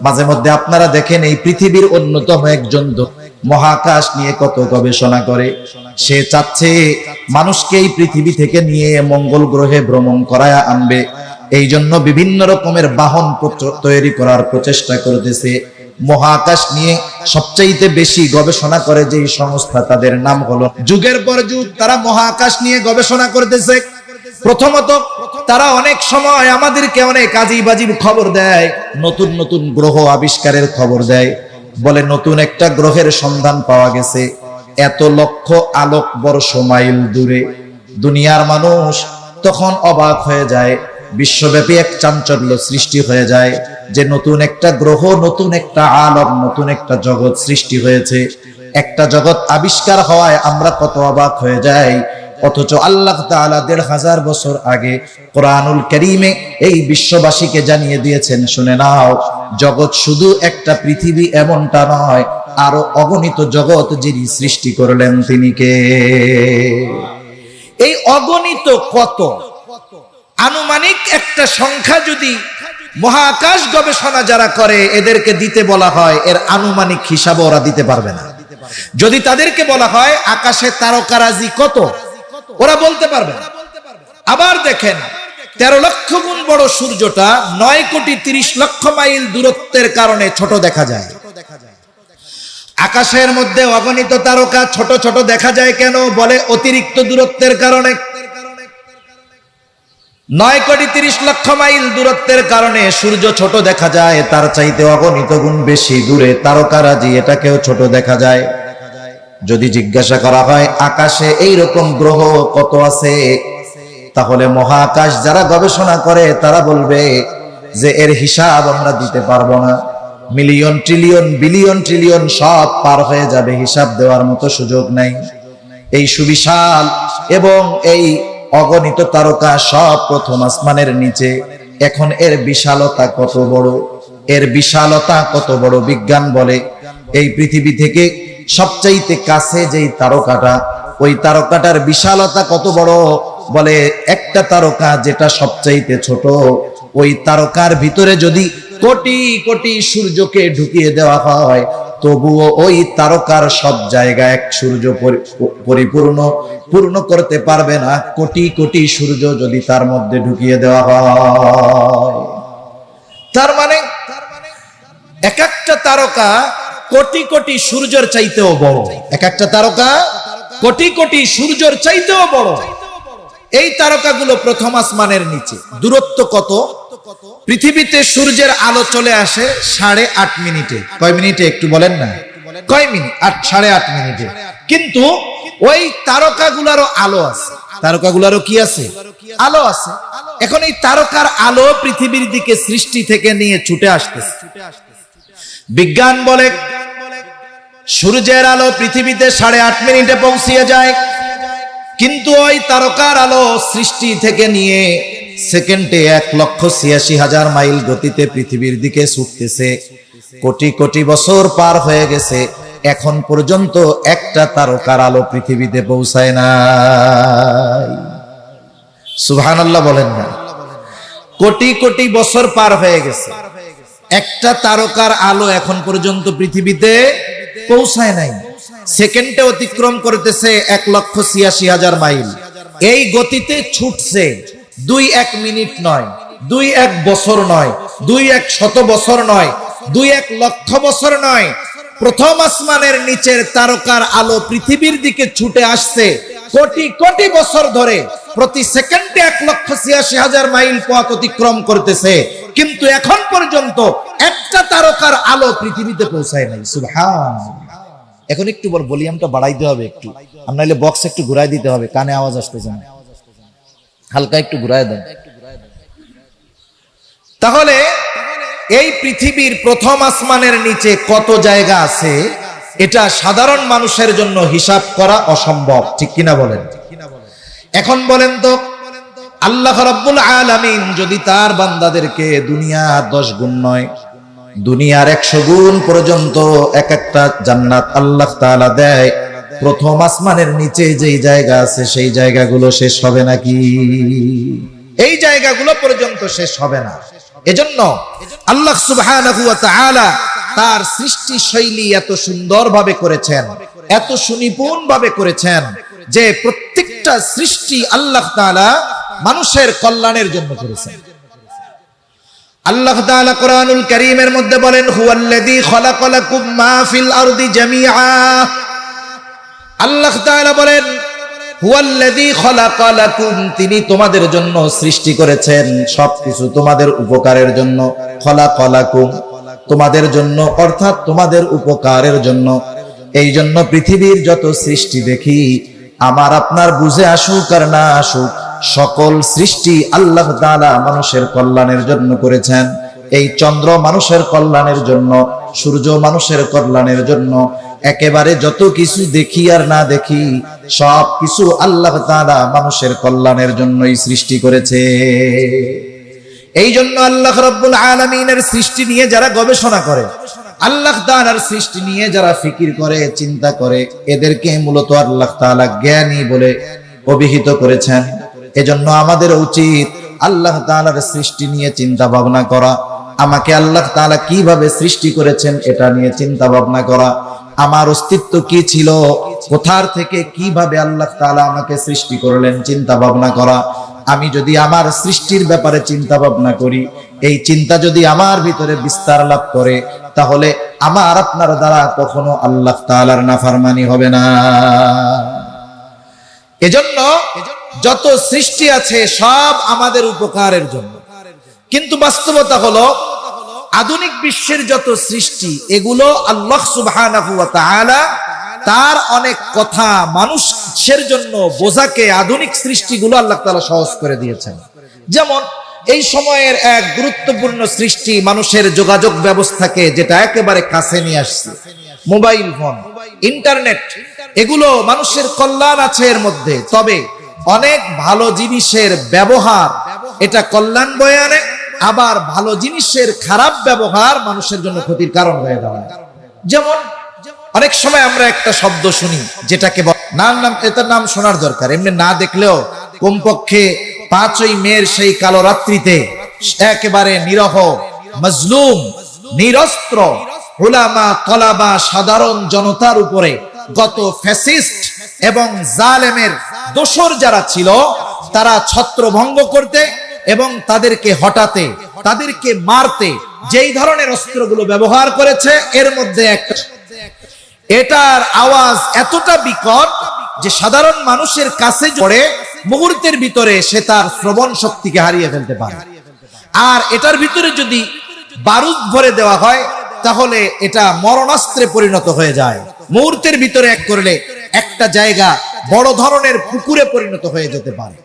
মাঝে মধ্যে আপনারা দেখেন এই পৃথিবীর অন্যতম একজন মহাকাশ নিয়ে কত গবেষণা করে, সে চাচ্ছে মানুষকে এই পৃথিবী থেকে নিয়ে মঙ্গল গ্রহে ভ্রমণ করায় আনবে। এই জন্য বিভিন্ন রকমের বাহন তৈরি করার প্রচেষ্টা করতেছে। মহাকাশ নিয়ে সবচাইতে বেশি গবেষণা করে যে সংস্থা, তাদের নাম হলো, যুগের পর যুগ তারা মহাকাশ নিয়ে গবেষণা করতেছে। প্রথমত তারা অনেক সময় আমাদেরকে অনেক আজিব আজিব খবর দেয়, নতুন নতুন গ্রহ আবিষ্কারের খবর দেয়, বলে নতুন একটা গ্রহের সন্ধান পাওয়া গেছে এত লক্ষ আলোক বর্ষ মাইল দূরে। দুনিয়ার মানুষ তখন অবাক হয়ে যায়, বিশ্বব্যাপী এক চাঞ্চল্য সৃষ্টি হয়ে যায় যে নতুন একটা গ্রহ, নতুন একটা আলম, নতুন একটা জগৎ সৃষ্টি হয়েছে। একটা জগৎ আবিষ্কার হওয়ায় আমরা কত অবাক হয়ে যাই, অথচ আল্লাহ তাআলা ১৫০০ বছর আগে কোরআনুল কারীমে এই বিশ্ববাসীকে জানিয়ে দিয়েছেন, শুনে নাও, জগৎ শুধু একটা পৃথিবী এমনটা নয়, আরো অগণিত জগৎ যিনি সৃষ্টি করলেন তিনি কে? এই অগণিত কত, আনুমানিক একটা সংখ্যা যদি মহাকাশ গবেষণা যারা করে এদেরকে দিতে বলা হয়, এর আনুমানিক হিসাব ওরা দিতে পারবে না। যদি তাদেরকে বলা হয় আকাশে তারকারাজি কত, ওরা বলতে পারবে না। আবার দেখেন 13 লক্ষ গুণ বড় সূর্যটা 9,30,00,000 মাইল দূরত্বের কারণে ছোট দেখা যায়। আকাশের মধ্যে অগণিত তারকা ছোট ছোট দেখা যায় কেন? বলে অতিরিক্ত দূরত্বের কারণে। 9,30,00,000 মাইল দূরত্বের কারণে সূর্য ছোট দেখা যায়, তার চাইতে অগণিত গুণ বেশি দূরে তারকারাজি, এটাকেও ছোট দেখা যায়। যদি জিজ্ঞাসা করা হয় আকাশে এই রকম গ্রহ কত আছে, তাহলে মহাকাশ যারা গবেষণা করে তারা বলবে যে এর হিসাব আমরা দিতে পারবো না, মিলিয়ন ট্রিলিয়ন বিলিয়ন ট্রিলিয়ন সব পার হয়ে যাবে, হিসাব দেওয়ার মতো সুযোগ নাই। এই সুবিশাল এবং এই অগণিত তারকা সব প্রথম আসমানের নিচে। এখন এর বিশালতা কত বড়, এর বিশালতা কত বড়, বিজ্ঞান বলে এই পৃথিবী থেকে সবচাইতে কাছে যেই তারকাটা, ওই তারকাটার বিশালতা কত বড়, বলে একটা তারকা যেটা সবচাইতে ছোট, ওই তারকার ভিতরে যদি কোটি কোটি সূর্যকে ঢুকিয়ে দেওয়া হয় তবুও ওই তারকার সব জায়গায় এক সূর্য পূর্ণ করতে পারবে না, কোটি কোটি সূর্য যদি তার মধ্যে ঢুকিয়ে দেওয়া হয়। তার মানে এক একটা তারকা কোটি কোটি সূর্যের চাইতেও বড়, এক একটা তারকা কোটি কোটি সূর্যের চাইতেও বড়। এই তারকাগুলো প্রথম আসমানের নিচে। দূরত্ব কত? পৃথিবীতে সূর্যের আলো চলে আসে 8.5 মিনিটে। কয় মিনিটে একটু বলেন না? কয় মিনিট? 8.5 মিনিটে। কিন্তু ওই তারকাগুলোরও আলো আছে। তারকাগুলোরও কি আছে? আলো আছে। এখন এই তারকার আলো পৃথিবীর দিকে সৃষ্টি থেকে নিয়ে ছুটে আসতেছে। বিজ্ঞান বলে সূর্যের আলো পৃথিবীতে 8.5 মিনিটে পৌঁছিয়ে যায়, কিন্তু ওই তারকার আলো সৃষ্টি থেকে নিয়ে সেকেন্ডে 1,86,000 মাইল গতিতে পৃথিবীর দিকে ছুটতেছে। কোটি কোটি বছর পার হয়ে গেছে, এখন পর্যন্ত একটা তারকার আলো পৃথিবীতে পৌঁছায় নাই। সুবহানাল্লাহ বলেন না? কোটি কোটি বছর পার হয়ে গেছে, একটা তারকার আলো এখন পর্যন্ত পৃথিবীতে পৌঁছায় নাই। সেকেন্ডে অতিক্রম করতেছে 1,86,000 মাইল। এই গতিতে ছুটছে। 2-1 মিনিট নয়, 2-1 বছর নয়, 2-1 শত বছর নয়, 2-1 লক্ষ বছর নয়। প্রথম আসমানের নিচের তারকার আলো পৃথিবীর দিকে ছুটে আসছে কোটি কোটি বছর ধরে। প্রতি সেকেন্ডে 1,86,000 মাইল পথ অতিক্রম করতেছে, কিন্তু এখন পর্যন্ত একটা তারকার আলো পৃথিবীতে পৌঁছায় নাই। সুবহানাল্লাহ। এখন একটু ভলিউমটা বাড়াইতে হবে, একটু নাহলে বক্স একটু ঘুরাই দিতে হবে, কানে আওয়াজ আসতেছে না। হালকা একটু ঘুরাই দেন। তাহলে এই পৃথিবীর প্রথম আসমানের নিচে কত জায়গা আছে, এটা সাধারণ মানুষের জন্য হিসাব করা অসম্ভব, ঠিক কিনা বলেন? এখন বলেন তো, আল্লাহ রাব্বুল আলামিন যদি তার বান্দাদেরকে দুনিয়া 10 গুণ নয়, দুনিয়ার 100 গুণ পর্যন্ত এক একটা জান্নাত আল্লাহ তাআলা দেয়, প্রথম আসমানের নিচে যেই জায়গা আছে সেই জায়গাগুলো শেষ হবে নাকি? এই জায়গাগুলো পর্যন্ত শেষ হবে না। এজন্য আল্লাহ সুবহানাহু ওয়া তাআলা তার সৃষ্টি শৈলী এত সুন্দরভাবে করেছেন, এত সুনিপুণ ভাবে করেছেন যে প্রত্যেকটা সৃষ্টি আল্লাহ তাআলা মানুষের কল্যাণের জন্য করেছেন। আল্লাহ তাআলা কোরআনুল কারীমের মধ্যে বলেন, হুয়াল্লাযী খালাকালাকুম মা ফিল আরদি জামিআ। আল্লাহ তাআলা বলেন, হুয়াল্লাযী খালাকালাকুম, তিনি তোমাদের জন্য সৃষ্টি করেছেন সবকিছু তোমাদের উপকারের জন্য। খালাকালাকুম, তোমাদের জন্য, অর্থাৎ তোমাদের উপকারের জন্য। এই জন্য পৃথিবীর যত সৃষ্টি দেখি, আমার আপনার বুঝে আসুক আর না আসুক, সকল সৃষ্টি আল্লাহ তাআলা মানুষের কল্যাণের জন্য করেছেন। এই চন্দ্র মানুষের কল্যাণের জন্য, সূর্য মানুষের কল্যাণের জন্য। একেবারে যত কিছু দেখি আর না দেখি, সব কিছু আল্লাহ তাআলা মানুষের কল্যাণের জন্যই সৃষ্টি করেছে। এই জন্য আল্লাহ রাব্বুল আলামিনের সৃষ্টি নিয়ে যারা গবেষণা করে, আল্লাহ তাআলার সৃষ্টি নিয়ে যারা ফিকির করে, চিন্তা করে, এদেরকে মূলত আল্লাহ তাআলা জ্ঞানী বলে অভিহিত করেছেন। এজন্য আমাদের উচিত আল্লাহ তাআলার সৃষ্টি নিয়ে চিন্তা ভাবনা করা। আমাকে আল্লাহ তাআলা কিভাবে সৃষ্টি করেছেন এটা নিয়ে চিন্তা ভাবনা করা। আমার অস্তিত্ব কি ছিল, কোথার থেকে কিভাবে আল্লাহ তাআলা আমাকে সৃষ্টি করলেন, চিন্তা ভাবনা করা। আমি যদি আমার সৃষ্টির ব্যাপারে চিন্তা ভাবনা করি, এই চিন্তা যদি আমার ভিতরে বিস্তার লাভ করে, তাহলে আমার আপনার দ্বারা কখনো আল্লাহ তাআলার নাফরমানি হবে না। এজন্য যত সৃষ্টি আছে সব আমাদের উপকারের জন্য। কিন্তু বাস্তবতা হলো, আধুনিক বিশ্বের যত সৃষ্টি, এগুলো আল্লাহ সুবহানাহু ওয়া তাআলা তার অনেক কথা মানুষের জন্য বোঝাকে আধুনিক সৃষ্টিগুলো আল্লাহ তাআলা সহজ করে দিয়েছেন। যেমন এই সময়ের এক গুরুত্বপূর্ণ সৃষ্টি মানুষের যোগাযোগ ব্যবস্থাকে যেটা একেবারে কাছে নিয়ে আসছে, মোবাইল ফোন, ইন্টারনেট। এগুলো মানুষের কল্যাণ আছে এর মধ্যে, তবে অনেক ভালো জিনিসের ব্যবহার এটা কল্যাণ বয়ে আনে, আবার ভালো জিনিসের খারাপ ব্যবহার মানুষের জন্য ক্ষতির কারণ হয়ে দাঁড়ায়। যেমন অনেক সময় আমরা একটা শব্দ শুনি যেটাকে নাম এটার নাম শোনার দরকার, এমনি না দেখলেও কমপক্ষে 5ই মের সেই কালো রাত্রিতে একেবারে নিরহ, মজলুম, নিরস্ত্র উলামা, তলাবা, সাধারণ জনতার উপরে গত ফ্যাসিস্ট এবং জালেমের দোসর যারা ছিল, তারা ছত্রভঙ্গ করতে এবং তাদেরকে হটাতে, তাদেরকে মারতে, যেই ধরনের অস্ত্রগুলো ব্যবহার করেছে এর মধ্যে একটা, এটার আওয়াজ এতটা বিকট যে সাধারণ মানুষের কাছে পড়ে মুহূর্তের ভিতরে সে তার শ্রবণ শক্তিকে হারিয়ে ফেলতে পারে। আর এটার ভিতরে যদি বারুদ ভরে দেওয়া হয় তাহলে এটা মরণাস্ত্রে পরিণত হয়ে যায়। মুহূর্তের ভিতরে এক করলে একটা জায়গা বড় ধরনের পুকুরে পরিণত হয়ে যেতে পারে।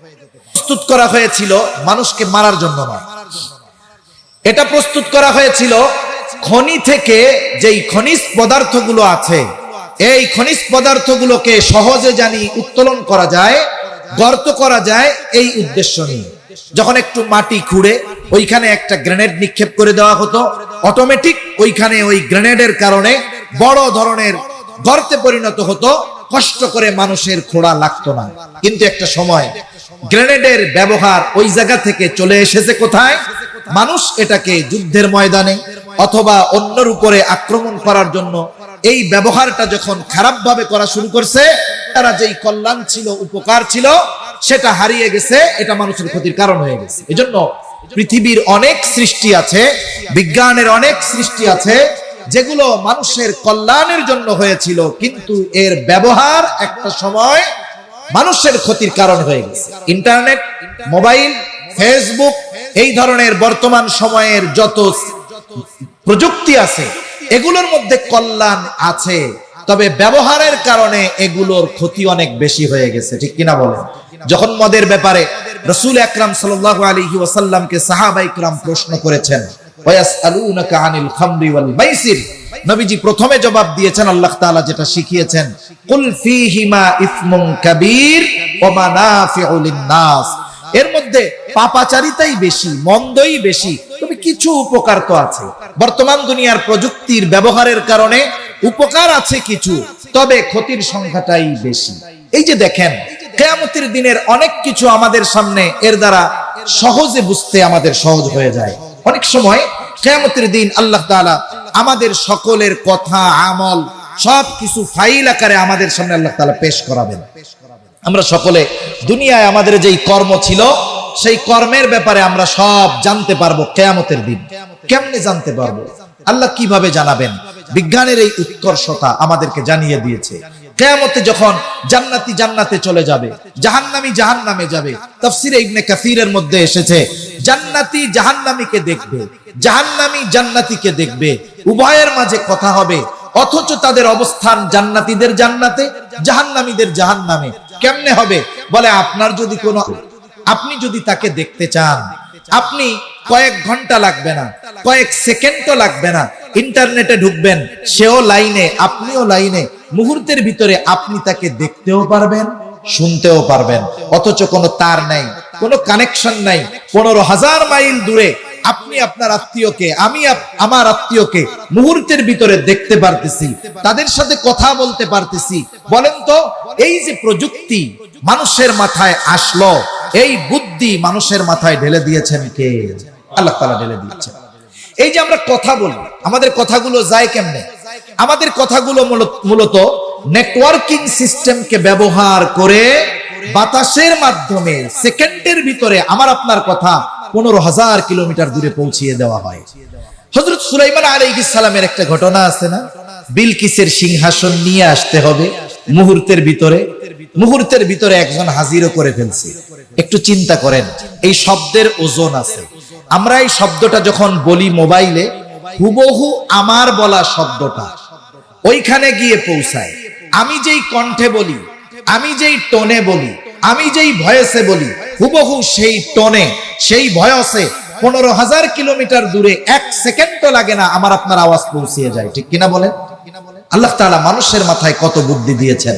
প্রস্তুত করা হয়েছিল মানুষকে মারার জন্য নয়, এটা প্রস্তুত করা হয়েছিল খনি থেকে যেই খনিজ পদার্থগুলো আছে এই খনিজ পদার্থগুলোকে সহজে জানি উত্তোলন করা যায়, গর্ত করা যায়, এই উদ্দেশ্য নিয়ে। যখন একটু মাটি খুঁড়ে ওইখানে একটা গ্রেনেড নিক্ষেপ করে দেওয়া হতো, অটোমেটিক ওইখানে ওই গ্রেনেডের কারণে বড় ধরনের গর্তে পরিণত হতো, কষ্ট করে মানুষের খোঁড়া লাগতো না। কিন্তু একটা সময় গ্রেনেডের ব্যবহার ওই জায়গা থেকে চলে এসেছে কোথায়? মানুষ এটাকে যুদ্ধের ময়দানে অথবা অন্যের উপরে আক্রমণ করার জন্য এই ব্যবহারটা যখন খারাপ ভাবে করা শুরু করছে, তারা যেই কল্যাণ ছিল, উপকার ছিল, সেটা হারিয়ে গেছে, এটা মানুষের ক্ষতির কারণ হয়ে গেছে। এজন্য পৃথিবীর অনেক সৃষ্টি আছে, বিজ্ঞানের অনেক সৃষ্টি আছে যেগুলো মানুষের কল্যাণের জন্য হয়েছিল, কিন্তু এর ব্যবহার একটা সময় মানুষের ক্ষতির কারণ হয়ে গেছে। ইন্টারনেট, মোবাইল, ফেসবুক, এই ধরনের বর্তমান সময়ের যত প্রযুক্তি আছে এগুলোর মধ্যে কল্যাণ আছে, তবে ব্যবহারের কারণে এগুলোর ক্ষতি অনেক বেশি হয়ে গেছে, ঠিক কিনা বলেন? যখন মদের ব্যাপারে রাসূল আকরাম সাল্লাল্লাহু আলাইহি ওয়াসাল্লামকে সাহাবায়ে কিরাম প্রশ্ন করেছেন, ওয়ায়াসআলুনাকা আনিল খামরি ওয়াল মাইসির, নবীজি প্রথমে জবাব দিয়েছেন আল্লাহ তাআলা যেটা শিখিয়েছেন, কুল ফীহিমা ইসমুন কাবীর ওয়া মানাফিউ লিন-নাস, এর মধ্যে পাপাচারিতাই বেশি, মন্দই বেশি, তবে কিছু উপকার তো আছে। বর্তমান দুনিয়ার প্রযুক্তির ব্যবহারের কারণে উপকার আছে কিছু, তবে ক্ষতির সংখ্যাটাই বেশি। এই যে দেখেন, কিয়ামতের দিনের অনেক কিছু আমাদের সামনে এর দ্বারা সহজে বুঝতে আমাদের সহজ হয়ে যায়। অনেক সময় কিয়ামতের দিন আল্লাহ তাআলা আমাদের সকলের কথা, আমল সবকিছু ফাইল আকারে আমাদের সামনে আল্লাহ তাআলা পেশ করাবেন। আমরা সকলে দুনিয়ায় আমাদের যেই কর্ম ছিল সেই কর্মের ব্যাপারে আমরা সব জানতে পারবো কিয়ামতের দিন। কেমনে জানতে পারবো? আল্লাহ কিভাবে জানাবেন? বিজ্ঞানের এই উৎকর্ষতা আমাদেরকে জানিয়ে দিয়েছে। কিয়ামতে যখন জান্নাতি জান্নাতে চলে যাবে, জাহান্নামী জাহান্নামে যাবে, তাফসীরে ইবনে কাসীরের মধ্যে এসেছে জান্নাতি জাহান্নামীকে দেখবে, জাহান্নামী জান্নাতীকে দেখবে, উভয়ের মাঝে কথা হবে, অথচ তাদের অবস্থান জান্নাতীদের জান্নাতে, জাহান্নামীদের জাহান্নামে। কেমনে হবে? বলে আপনার যদি কোনো, আপনি যদি তাকে দেখতে চান, আপনি কয়েক ঘন্টা লাগবে না, কয়েক সেকেন্ডও লাগবে না, ইন্টারনেটে ঢুকবেন, সেও লাইনে, আপনিও লাইনে, মুহূর্তের ভিতরে আপনি তাকে দেখতেও পারবেন, শুনতেও পারবেন, অথচ কোনো তার নাই, কোনো কানেকশন নাই। 15,000 মাইল দূরে আপনি আপনার আত্মীয়কে, আমি আমার আত্মীয়কে মুহূর্তের ভিতরে দেখতে পারতেছি, তাদের সাথে কথা বলতে পারতেছি। বলেন তো, এই যে প্রযুক্তি মানুষের মাথায় আসলো, এই বুদ্ধি মানুষের মাথায় ঢেলে দিয়েছেন কে? আল্লাহ তাআলা ঢেলে দিয়েছেন। এই যে আমরা কথা বলি, আমাদের কথাগুলো যায় কেমনে? আমাদের কথাগুলো মূলত নেটওয়ার্কিং সিস্টেমকে ব্যবহার করে বাতাসের মাধ্যমে সেকেন্ডের ভিতরে আমার আপনার কথা 15,000 কিলোমিটার দূরে পৌঁছিয়ে দেওয়া হয়। হযরত সুলাইমান আলাইহিস সালামের একটা ঘটনা আছে না? বিলকিসের সিংহাসন নিয়ে আসতে হবে, মুহূর্তের ভিতরে একজন হাজিরও করে ফেলছে। একটু চিন্তা করেন, এই শব্দের ওজন আছে। আমরা এই শব্দটা যখন বলি মোবাইলে, হুবহু আমার বলা শব্দটা ওইখানে গিয়ে পৌঁছায়। আমি যেই কণ্ঠে বলি, আমি যেই টোনে বলি, আমি যেই ভয়েসে বলি, হুবহু সেই টোনে, সেই ভয়েসে 15,000 কিলোমিটার দূরে 1 সেকেন্ডও লাগে না আমার আপনার আওয়াজ পৌঁছিয়ে যায়, ঠিক কিনা বলেন? আল্লাহ তাআলা মানুষের মাথায় কত বুদ্ধি দিয়েছেন।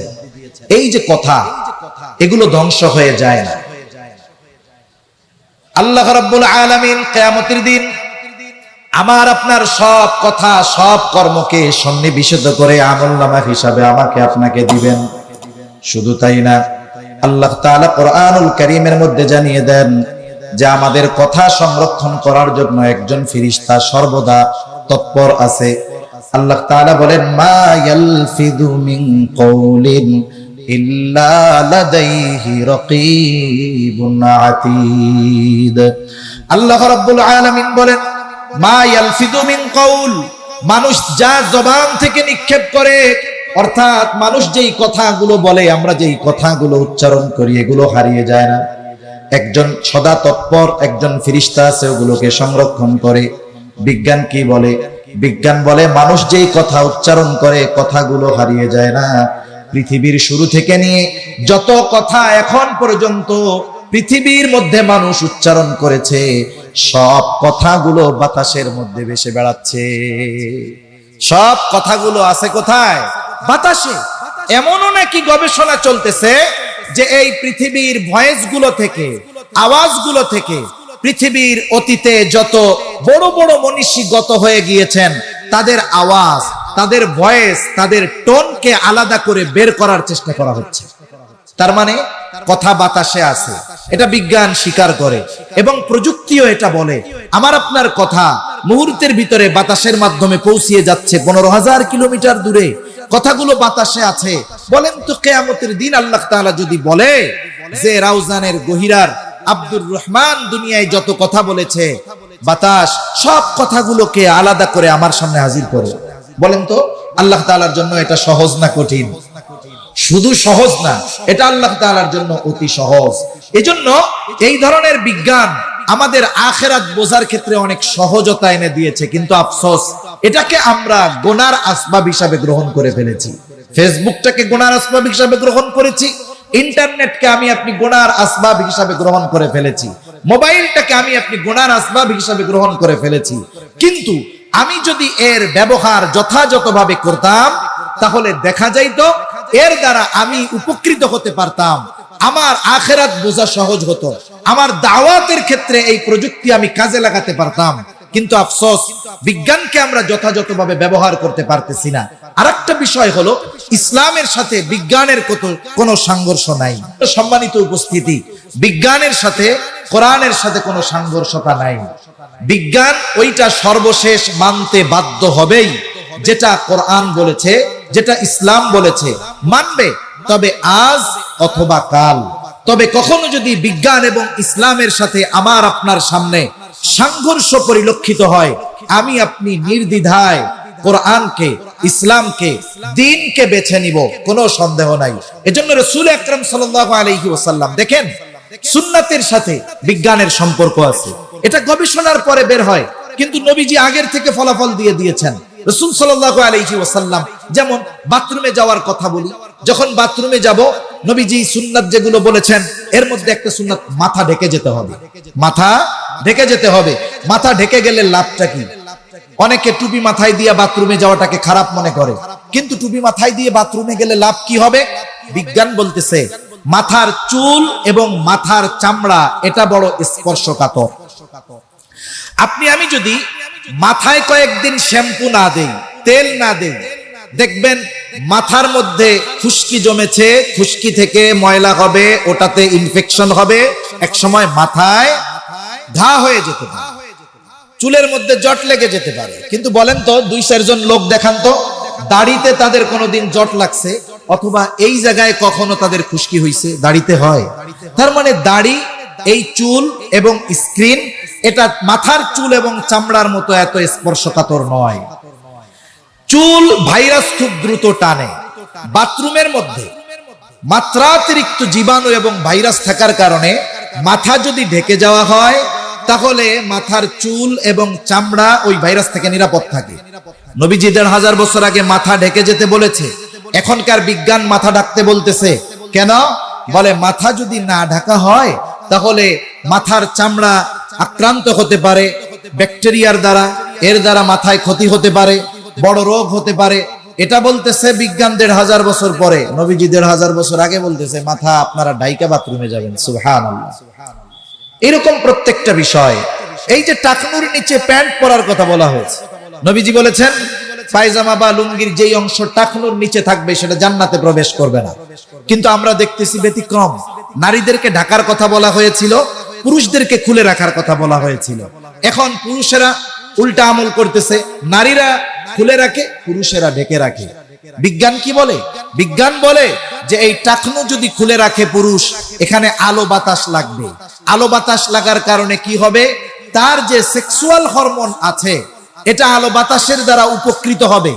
এই যে কথা, এগুলো ধ্বংস হয়ে যায় না। আল্লাহ রাব্বুল আলামিন কিয়ামতের দিন আমার আপনার সব কথা, সব কর্মকে সন্নিবেশিত করে আমলনামা হিসাবে আমাকে আপনাকে দিবেন। শুধু তাই না, আল্লাহ তাআলা কোরআনুল কারীমের মধ্যে জানিয়ে দেন যে আমাদের কথা সংরক্ষণ করার জন্য একজন ফেরেশতা সর্বদা তৎপর আছে। আল্লাহ তাআলা বলেন, মা ইয়ালফিযু মিন কওলিন ইল্লা লাদাইহি রাকীবুন আতীদ। আল্লাহ রাব্বুল আলামিন বলেন, মা ইয়ালফিদু মিন কাউল, মানুষ যা জবান থেকে নিক্ষেপ করে, অর্থাৎ মানুষ যেই কথাগুলো বলে, আমরা যেই কথাগুলো উচ্চারণ করি, এগুলো হারিয়ে যায় না। একজন সদা তৎপর একজন ফেরেশতা আছে, ওগুলোকে সংরক্ষণ করে। বিজ্ঞান কি বলে? বিজ্ঞান বলে মানুষ যেই কথা উচ্চারণ করে, কথাগুলো হারিয়ে যায় না। পৃথিবীর শুরু থেকে নিয়ে যত কথা এখন পর্যন্ত পৃথিবীর মধ্যে মানুষ উচ্চারণ করেছে, সব কথাগুলো বাতাসের মধ্যে ভেসে বেড়াচ্ছে। সব কথাগুলো আছে কোথায়? বাতাসে। এমনও নাকি গবেষণা চলতেছে যে এই পৃথিবীর ভয়েস গুলো থেকে, আওয়াজগুলো থেকে, পৃথিবীর অতীতে যত বড় বড় মনীষী গত হয়ে গিয়েছেন, তাদের আওয়াজ, তাদের ভয়েস, তাদের টোনকে আলাদা করে বের করার চেষ্টা করা হচ্ছে। তার মানে কথা বাতাসে আছে, এটা বিজ্ঞান স্বীকার করে এবং প্রযুক্তিও এটা বলে। আমার আপনার কথা মুহূর্তের ভিতরে বাতাসের মাধ্যমে পৌঁছিয়ে যাচ্ছে 15,000 কিলোমিটার দূরে। কথাগুলো বাতাসে আছে। বলেন তো, কিয়ামতের দিন আল্লাহ তাআলা যদি বলে যে রাউজানের গহিরার আব্দুর রহমান দুনিয়ায় যত কথা বলেছে, বাতাস সব কথাগুলোকে আলাদা করে আমার সামনে হাজির করে, বলেন তো আল্লাহ তাআলার জন্য এটা সহজ না কঠিন? শুধু সহজ না, এটা আল্লাহ তাআলার জন্য অতি সহজ। এজন্য এই ধরনের বিজ্ঞান আমাদের আখিরাত বোঝার ক্ষেত্রে অনেক সহজতা এনে দিয়েছে, কিন্তু আফসোস এটাকে আমরা গুনার আসবাব হিসাবে গ্রহণ করে ফেলেছি। ফেসবুকটাকে গুনার আসবাব হিসাবে গ্রহণ করেছি, ইন্টারনেটকে আমি আপনি গুনার আসবাব হিসাবে গ্রহণ করে ফেলেছি, মোবাইলটাকে আমি আপনি গুনার আসবাব হিসাবে গ্রহণ করে ফেলেছি। কিন্তু আমি যদি এর ব্যবহার যথাযথভাবে করতাম, তাহলে দেখা যাইতো এর দ্বারা আমি উপকৃত হতে পারতাম, আমার আখিরাত বোঝা সহজ হতো, আমার দাওয়াতের ক্ষেত্রে এই প্রযুক্তি আমি কাজে লাগাতে পারতাম। কিন্তু আফসোস, বিজ্ঞানকে আমরা যথাযথভাবে ব্যবহার করতে পারতেছি না। আরেকটা বিষয় হলো, ইসলামের সাথে বিজ্ঞানের কোনো সংঘর্ষ নাই। সম্মানিত উপস্থিতি, বিজ্ঞানের সাথে কোরআনের সাথে কোনো সংঘর্ষতা নাই। বিজ্ঞান ওইটা সর্বশেষ মানতে বাধ্য হবেই, যেটা কোরআন বলেছে, যেটা ইসলাম বলেছে মানবে, তবে আজ অথবা কাল। তবে কখনো যদি বিজ্ঞান এবং ইসলামের সাথে আমার আপনার সামনে সংঘর্ষ পরিলক্ষিত হয়, আমি আপনি নির্দ্বিধায় কোরআনকে, ইসলামকে, দ্বীনকে বেছে নিব, কোনো সন্দেহ নাই। এজন্য রাসূল আকরাম সাল্লাল্লাহু আলাইহি ওয়াসাল্লাম, দেখেন সুন্নাতের সাথে বিজ্ঞানের সম্পর্ক আছে, এটা গবেষণার পরে বের হয়, কিন্তু নবীজি আগের থেকে ফলাফল দিয়ে দিয়েছেন। রাসূল সাল্লাল্লাহু আলাইহি ওয়াসাল্লাম, যেমন বাথরুমে যাওয়ার কথা বলি, যখন বাথরুমে যাব, নবীজি সুন্নাত যেগুলো বলেছেন, এর মধ্যে একটা সুন্নাত, মাথা ঢেকে যেতে হবে। মাথা ঢেকে যেতে হবে। মাথা ঢেকে গেলে লাভটা কি? অনেকে টুপি মাথায় দিয়ে বাথরুমে যাওয়াটাকে খারাপ মনে করে, কিন্তু টুপি মাথায় দিয়ে বাথরুমে গেলে লাভ কি হবে? বিজ্ঞান বলতেছে মাথার চুল এবং মাথার চামড়া এটা বড় স্পর্শকাতর। আপনি আমি যদি মাথায় কয়েকদিন শ্যাম্পু না দেই, তেল না দেই, দেখবেন মাথার মধ্যে খুশকি জমেছে, খুশকি থেকে ময়লা হবে, ওটাতে ইনফেকশন হবে, এক সময় মাথায় ঘা হয়ে যেতে পারে, চুলের মধ্যে জট লেগে যেতে পারে। কিন্তু বলেন তো, 2-4 জন লোক দেখান তো, দাড়িতে তাদের কোনোদিন জট লাগছে অথবা এই জায়গায় কখনো তাদের খুশকি হয়েছে? দাড়িতে হয়। তার মানে দাড়ি, এই চুল এবং স্ক্রিন, এটা মাথার চুল এবং চামড়ার মতো এত স্পর্শকাতর নয়। চুল ভাইরাস খুব দ্রুত টানে। বাথরুমের মধ্যে মাত্রাতিরিক্ত জীবাণু এবং ভাইরাস থাকার কারণে মাথা যদি ঢেকে যাওয়া হয়, তাহলে মাথার চুল এবং চামড়া ওই ভাইরাস থেকে নিরাপদ থাকে। নবীজি 1500 বছর আগে মাথা ঢেকে যেতে বলেছে, এখনকার বিজ্ঞান মাথা ঢাকতে বলতেছে কেন? বলে মাথা যদি না ঢাকা হয়, তাহলে মাথার চামড়া আক্রান্ত হতে পারে ব্যাকটেরিয়ার দ্বারা, এর দ্বারা মাথায় ক্ষতি হতে পারে, বড় রোগ হতে পারে। এটা বলতেছে বিজ্ঞান 1500 বছর পরে। নবীজি 1500 বছর আগে বলতেছে মাথা আপনারা ঢাইকা বাথরুমে যাবেন। সুবহানাল্লাহ। এরকম প্রত্যেকটা বিষয়, এই যে টাকনুর নিচে প্যান্ট পরার কথা বলা হয়েছে, নবীজি বলেছেন পায়জামা বা লুঙ্গির যেই অংশ টাকনুর নিচে থাকবে সেটা জান্নাতে প্রবেশ করবে না। কিন্তু আমরা দেখতেছি ব্যতিক্রম, নারীদেরকে ঢাকার কথা বলা হয়েছিল, পুরুষদেরকে খুলে রাখার কথা বলা হয়েছিল। এখন পুরুষেরা উল্টা আমল করতেছে, নারীরা খুলে রাখে, পুরুষেরা ঢেকে রাখে। বিজ্ঞান কি বলে? বিজ্ঞান বলে যে এই টাকনু যদি খুলে রাখে পুরুষ, এখানে আলো বাতাস লাগবে। আলো বাতাস লাগার কারণে কি হবে? তার যে সেক্সুয়াল হরমোন আছে এটা আলো বাতাসের দ্বারা উপকৃত হবে,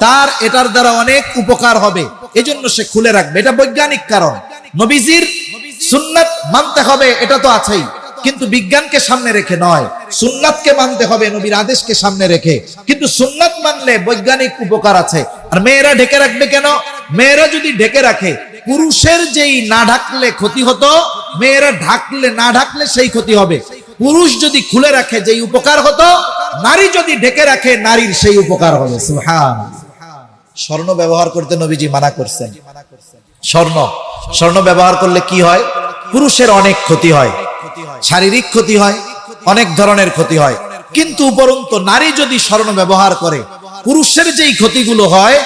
তার এটার দ্বারা অনেক উপকার হবে, এজন্য সে খুলে রাখবে। এটা বৈজ্ঞানিক কারণ। নবীজির সুন্নাত মানতে হবে, এটা তো আছেই, কিন্তু বিজ্ঞানকে সামনে রেখে নয়। সুন্নাতকে মানতে হবে নবীর আদেশকে সামনে রেখে, কিন্তু সুন্নাত মানলে বৈজ্ঞানিক উপকার আছে। আর মেয়েরা ঢেকে রাখবে কেন? মেয়েরা যদি ঢেকে রাখে, পুরুষের যেই না ঢাকলে ক্ষতি হতো, মেয়েরা ঢাকলে না ঢাকলে সেই ক্ষতি হবে। পুরুষ যদি খুলে রাখে যেই উপকার হতো, নারী যদি ঢেকে রাখে নারীর সেই উপকার হবে। সুবহানাল্লাহ। স্বর্ণ ব্যবহার করতে নবীজি মানা করছেন। স্বর্ণ ব্যবহার করলে কি হয়? পুরুষের অনেক ক্ষতি হয়, শারীরিক ক্ষতি হয়, অনেক ধরনের ক্ষতি হয়। কিন্তু উপরন্তু নারী যদি স্বর্ণ ব্যবহার করে, পুরুষের যেই ক্ষতিগুলো হয়,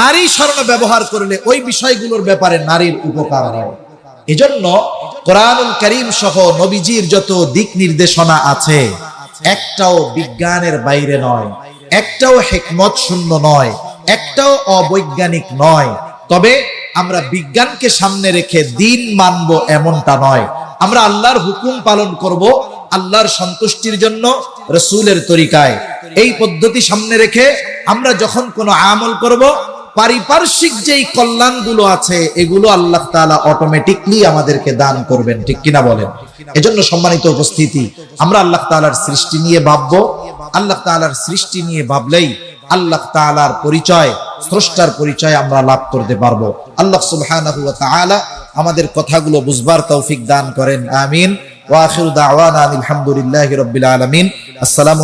নারী স্বর্ণ ব্যবহার করলে ওই বিষয়গুলোর ব্যাপারে নারীর উপকার হয়। এজন্য কোরআনুল কারীম সহ নবীজির যত দিক নির্দেশনা আছে, একটাও বিজ্ঞানের বাইরে নয়, একটাও হিকমত শূন্য নয়, একটাও অবৈজ্ঞানিক নয়। তবে আমরা বিজ্ঞানকে সামনে রেখে দিন মানবো এমনটা নয়। আমরা আল্লাহর হুকুম পালন করব আল্লাহর সন্তুষ্টির জন্য, রাসূলের তরিকায়। এই পদ্ধতি সামনে রেখে আমরা যখন কোনো আমল করব, পারিপার্শ্বিক যেই কল্যাণগুলো আছে এগুলো আল্লাহ তাআলা অটোমেটিকলি আমাদেরকে দান করবেন। ঠিক কিনা বলেন? এজন্য সম্মানিত উপস্থিতি, আমরা আল্লাহ তাআলার সৃষ্টি নিয়ে ভাববো। আল্লাহ তাআলার সৃষ্টি নিয়ে ভাবলেই আল্লাহ তাআলার পরিচয়, স্রষ্টার পরিচয় আমরা লাভ করতে পারবো। আল্লাহ সুবহানাহু ওয়া তাআলা আমাদের কথাগুলো বুঝবার তৌফিক দান করেন। আমিন। ওয়া আখিরু দাওয়ানা আলহামদুলিল্লাহি রাব্বিল আলামিন। আসসালামু